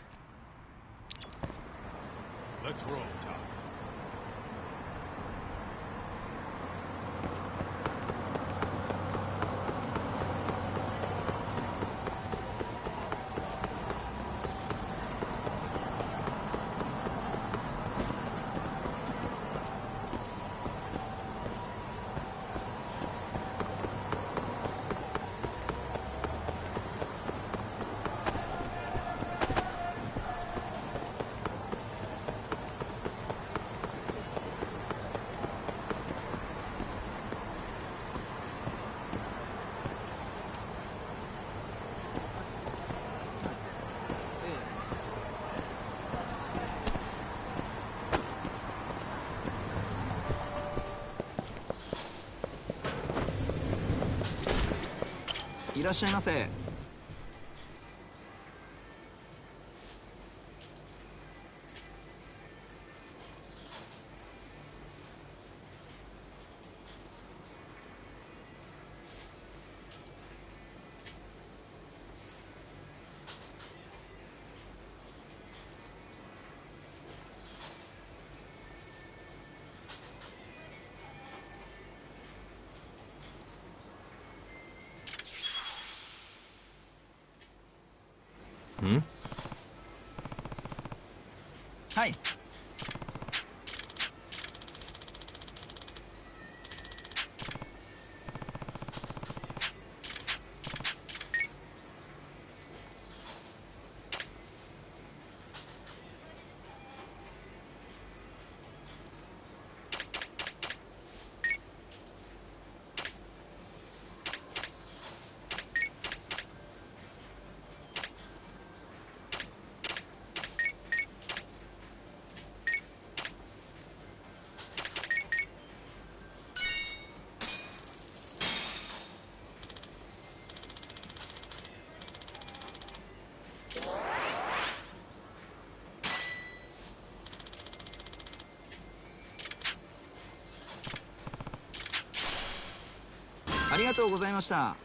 Let's roll, Tak.いらっしゃいませ。Hmm? Hi.ありがとうございました。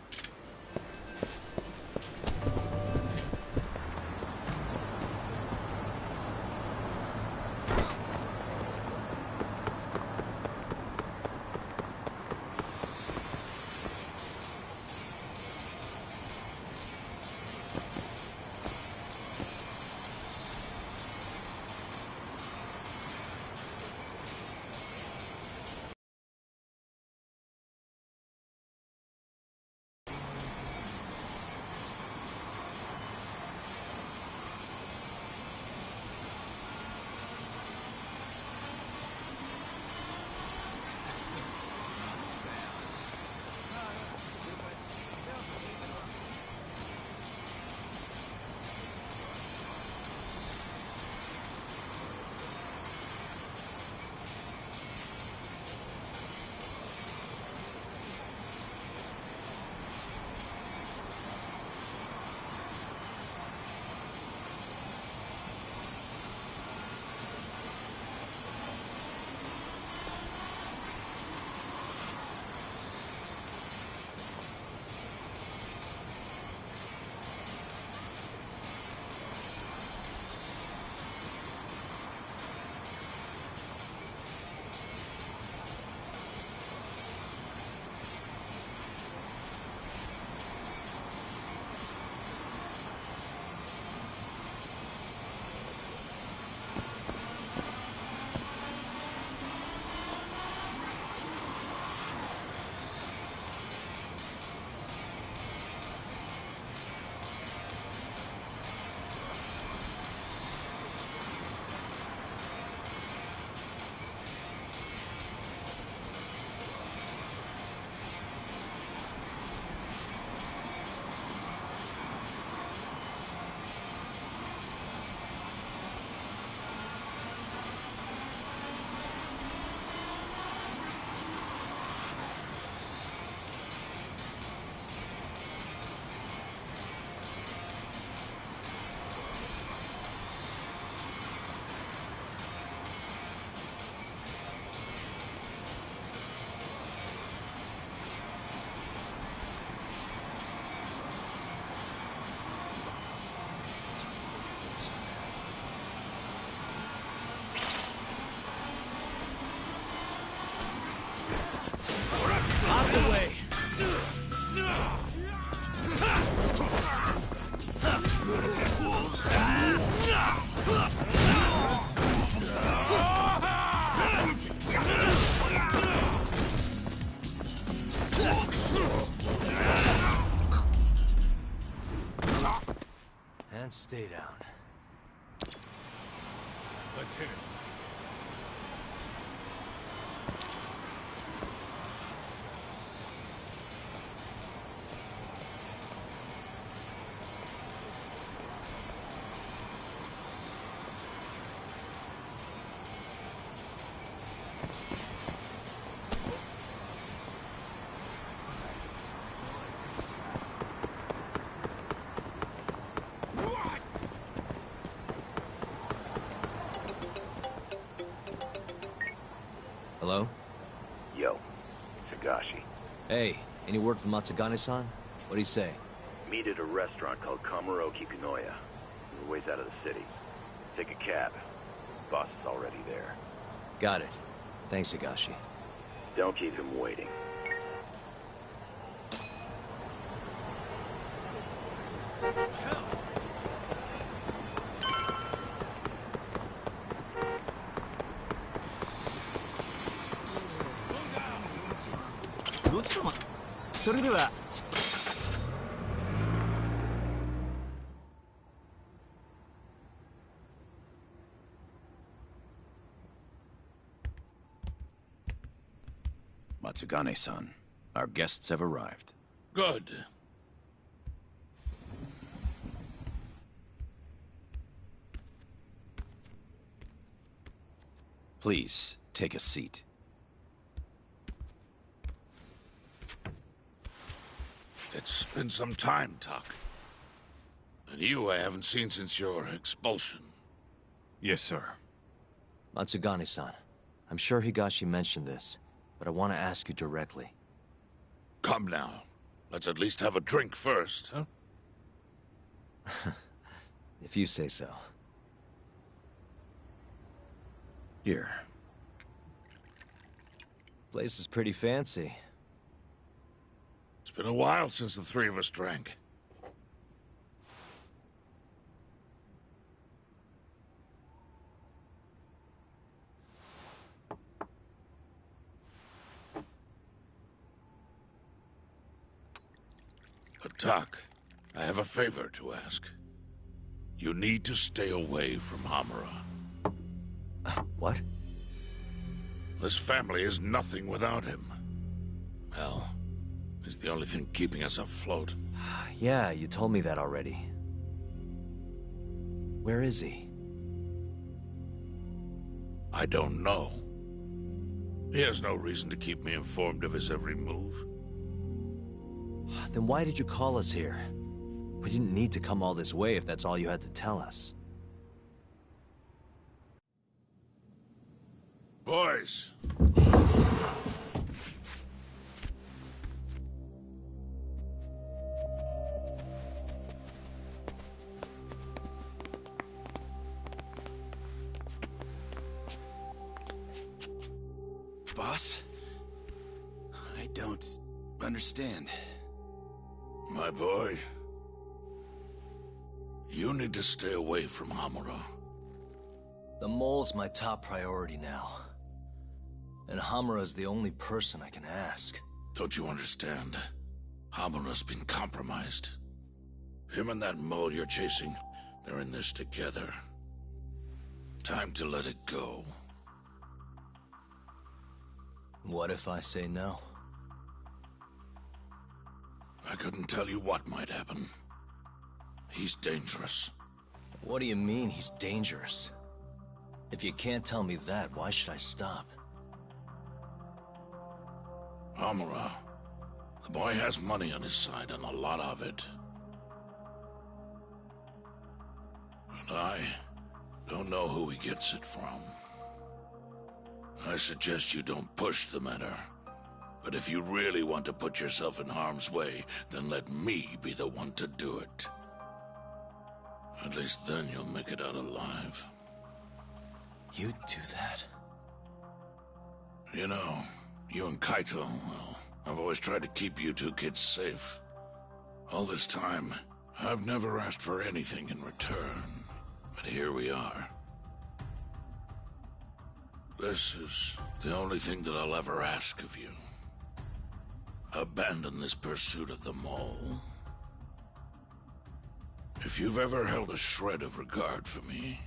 Out the way. And stay down. Let's hit it. Hello? Yo, Sagashi. Hey, any word from Matsugane-san? What'd he say? Meet at a restaurant called Kamuroki Kunoya. We're ways out of the city. Take a cab. Boss is already there. Got it. Thanks, Sagashi. Don't keep him waiting. それでは。Matsugane-san, our guests have arrived. Good. Please, take a seat. It's been some time, Tak. And you I haven't seen since your expulsion. Yes, sir. Matsugane-san, I'm sure Higashi mentioned this, but I want to ask you directly. Come now. Let's at least have a drink first, huh? If you say so. Here. Place is pretty fancy. It's been a while since the three of us drank. But Tak, I have a favor to ask. You need to stay away from Hamura. What? This family is nothing without him. Hell, he's the only thing keeping us afloat. Yeah, you told me that already. Where is he? I don't know. He has no reason to keep me informed of his every move. Then why did you call us here? We didn't need to come all this way if that's all you had to tell us. Boys! Boss? I don't understand. My boy, you need to stay away from Hamura. The mole's my top priority now. And Hamura's the only person I can ask. Don't you understand? Hamura's been compromised. Him and that mole you're chasing, they're in this together. Time to let it go. What if I say no? I couldn't tell you what might happen. He's dangerous. What do you mean he's dangerous? If you can't tell me that, why should I stop? Hamura. The boy has money on his side, and a lot of it. And I don't know who he gets it from. I suggest you don't push the matter. But if you really want to put yourself in harm's way, then let me be the one to do it. At least then you'll make it out alive. You'd do that? You know, you and Kaito, well, I've always tried to keep you two kids safe. All this time, I've never asked for anything in return. But here we are. This is the only thing that I'll ever ask of you. Abandon this pursuit of the mole. If you've ever held a shred of regard for me,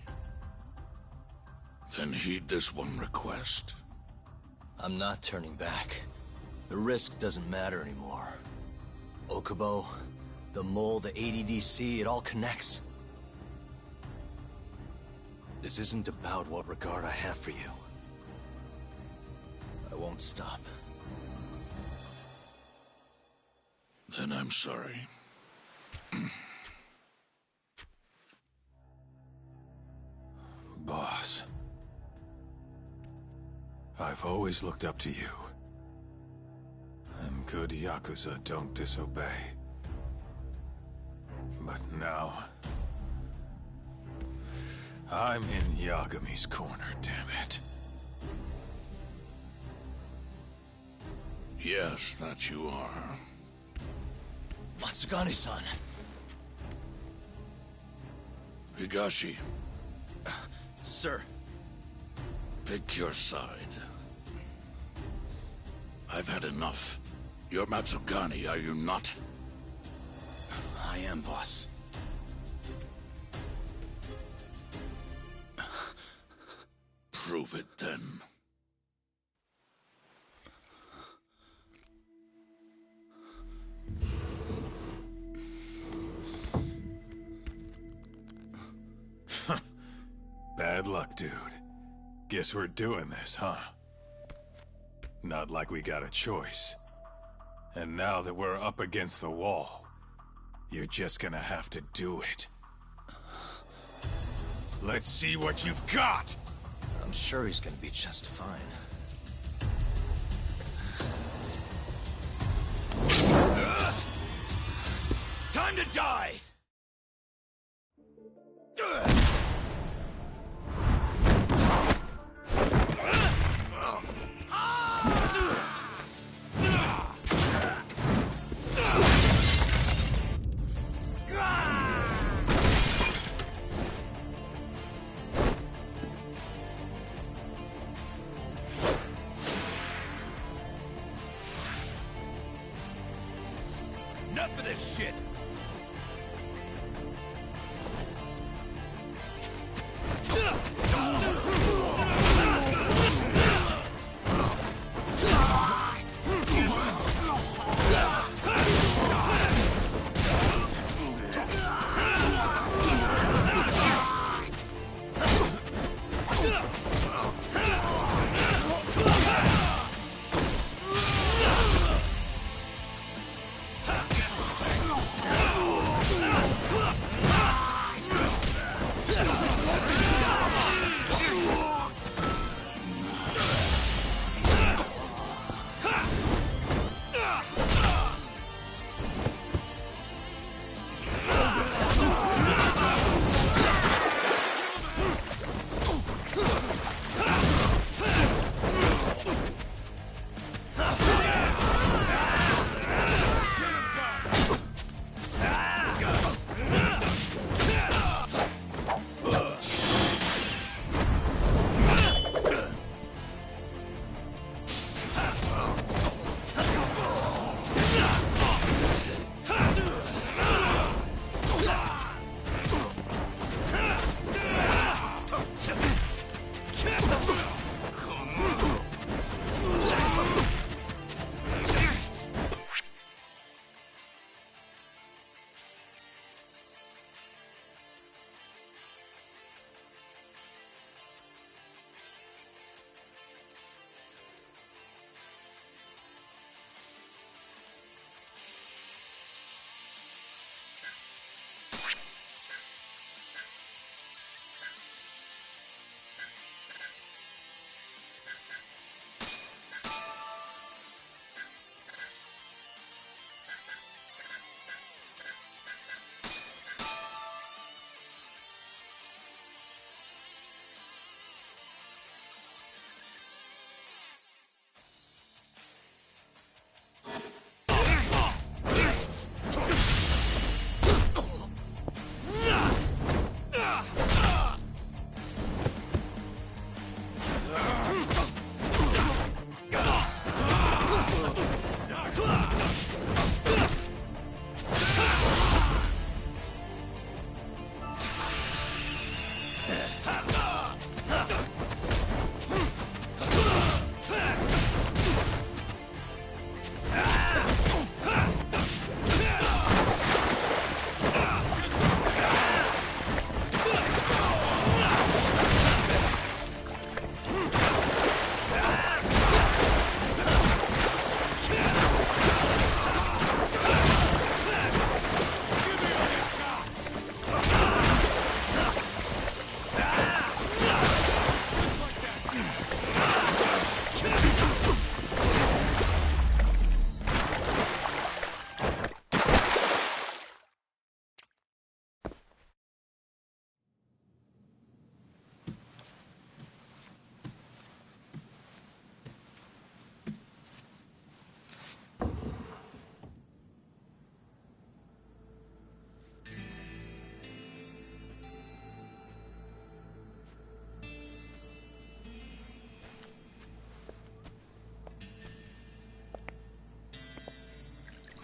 then heed this one request. I'm not turning back. The risk doesn't matter anymore. Okubo, the mole, the ADDC, it all connects. This isn't about what regard I have for you. I won't stop. Then I'm sorry. Boss. I've always looked up to you. And good Yakuza don't disobey. But now... I'm in Yagami's corner, damn it. Yes, that you are. Matsugane-san. Higashi. Sir. Pick your side. I've had enough. You're Matsugani, are you not? I am, boss. Prove it, then. Bad luck, dude. Guess we're doing this, huh? Not like we got a choice. And now that we're up against the wall, you're just gonna have to do it. Let's see what you've got! I'm sure he's gonna be just fine. Time to die! Enough of this shit!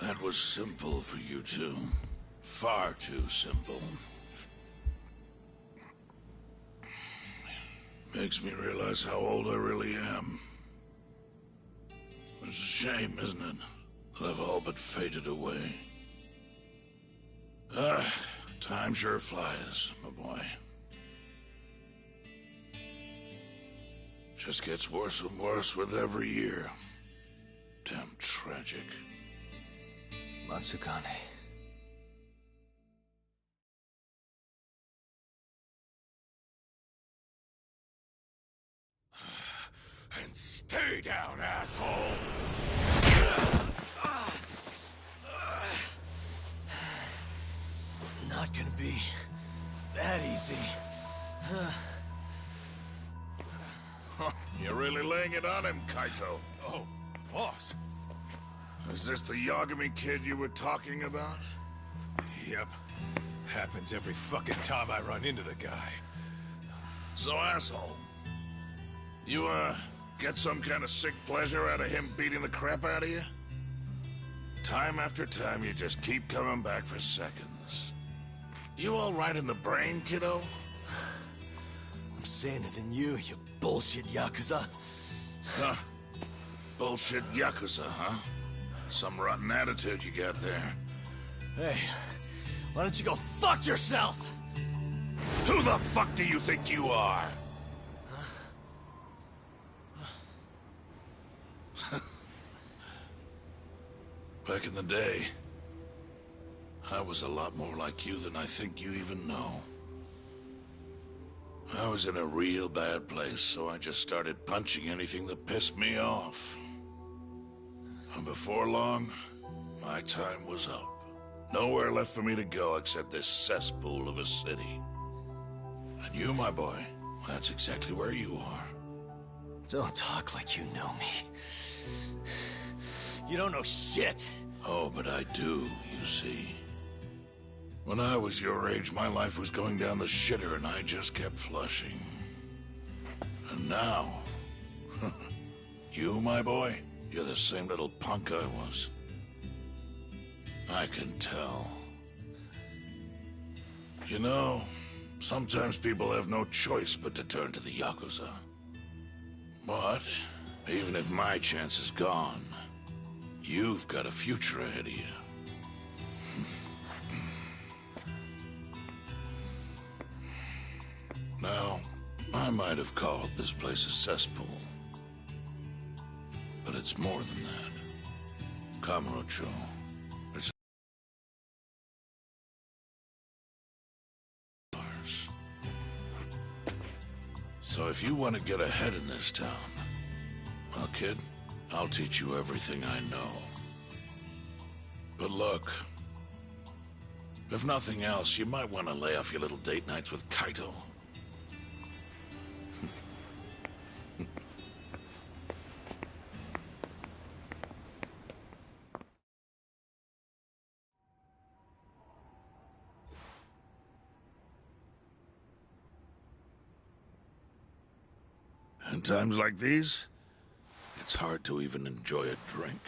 That was simple for you two. Far too simple. Makes me realize how old I really am. It's a shame, isn't it, that I've all but faded away. Time sure flies, my boy. Just gets worse and worse with every year. Damn tragic. Matsukane. And stay down, asshole! Not gonna be that easy. You're really laying it on him, Kaito. Oh, boss. Is this the Yagami kid you were talking about? Yep. Happens every fucking time I run into the guy. So, asshole, you, get some kind of sick pleasure out of him beating the crap out of you? Time after time, you just keep coming back for seconds. You all right in the brain, kiddo? I'm saner than you bullshit Yakuza. Huh? Bullshit Yakuza, huh? Some rotten attitude you got there. Hey, why don't you go fuck yourself? Who the fuck do you think you are? Back in the day, I was a lot more like you than I think you even know. I was in a real bad place, so I just started punching anything that pissed me off. And before long, my time was up. Nowhere left for me to go except this cesspool of a city. And you, my boy, that's exactly where you are. Don't talk like you know me. You don't know shit. Oh, but I do, you see. When I was your age, my life was going down the shitter and I just kept flushing. And now, you, my boy, you're the same little punk I was. I can tell. You know, sometimes people have no choice but to turn to the Yakuza. But, even if my chance is gone, you've got a future ahead of you. Now, I might have called this place a cesspool. But it's more than that. Kamurocho. It's ours. So if you want to get ahead in this town, well, kid, I'll teach you everything I know. But look, if nothing else, you might want to lay off your little date nights with Kaito. In times like these, it's hard to even enjoy a drink.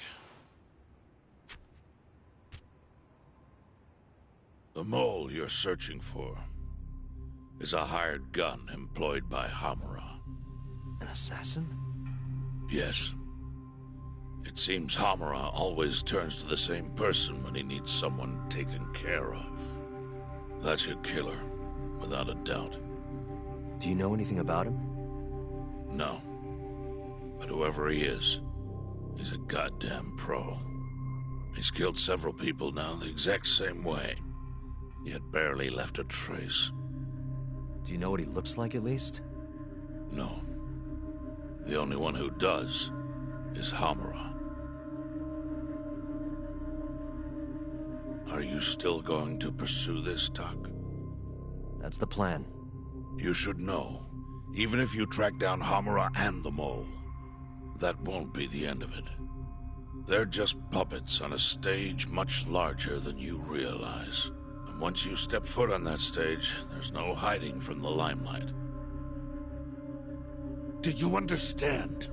The mole you're searching for is a hired gun employed by Hamura. An assassin? Yes. It seems Hamura always turns to the same person when he needs someone taken care of. That's your killer, without a doubt. Do you know anything about him? No. But whoever he is, he's a goddamn pro. He's killed several people now the exact same way, yet barely left a trace. Do you know what he looks like, at least? No. The only one who does is Hamura. Are you still going to pursue this, Tak? That's the plan. You should know, even if you track down Hamura and the mole, that won't be the end of it. They're just puppets on a stage much larger than you realize. And once you step foot on that stage, there's no hiding from the limelight. Do you understand?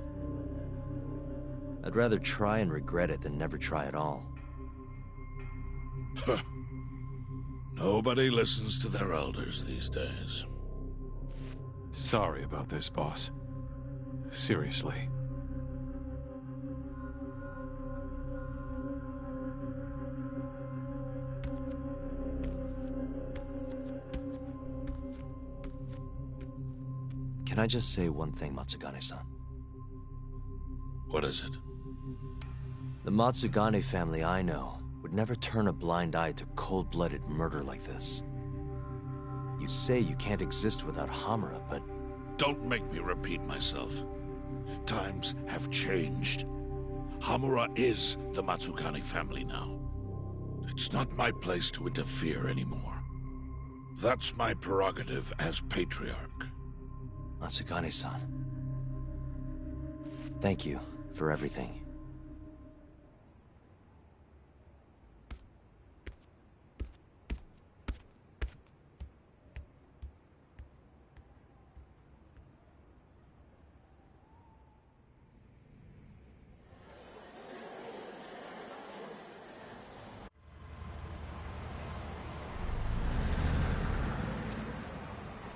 I'd rather try and regret it than never try at all. Nobody listens to their elders these days. Sorry about this, boss. Seriously. Can I just say one thing, Matsugane-san? What is it? The Matsugane family I know would never turn a blind eye to cold-blooded murder like this. You say you can't exist without Hamura, but... Don't make me repeat myself. Times have changed. Hamura is the Matsugane family now. It's not my place to interfere anymore. That's my prerogative as patriarch. Matsugane-san. Thank you for everything.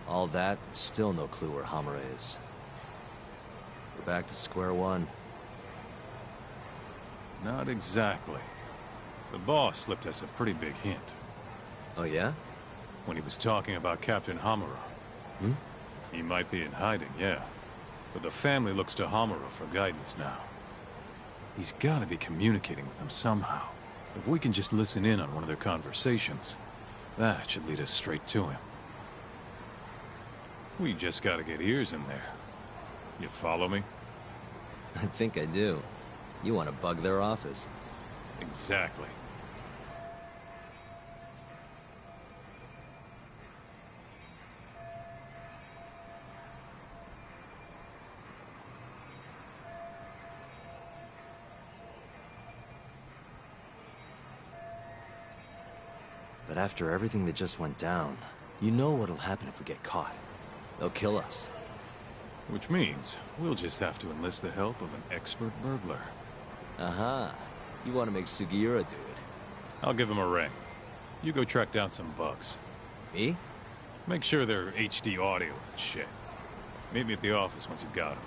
All that, still no clue where Hamura is. We're back to square one. Not exactly. The boss slipped us a pretty big hint. Oh yeah? When he was talking about Captain Hamura. Hmm? He might be in hiding, yeah. But the family looks to Hamura for guidance now. He's gotta be communicating with them somehow. If we can just listen in on one of their conversations, that should lead us straight to him. We just gotta get ears in there. You follow me? I think I do. You want to bug their office. Exactly. But after everything that just went down, you know what'll happen if we get caught. They'll kill us. Which means we'll just have to enlist the help of an expert burglar. Aha. You want to make Sugiura do it. I'll give him a ring. You go track down some bugs. Me? Make sure they're HD audio and shit. Meet me at the office once you've got them.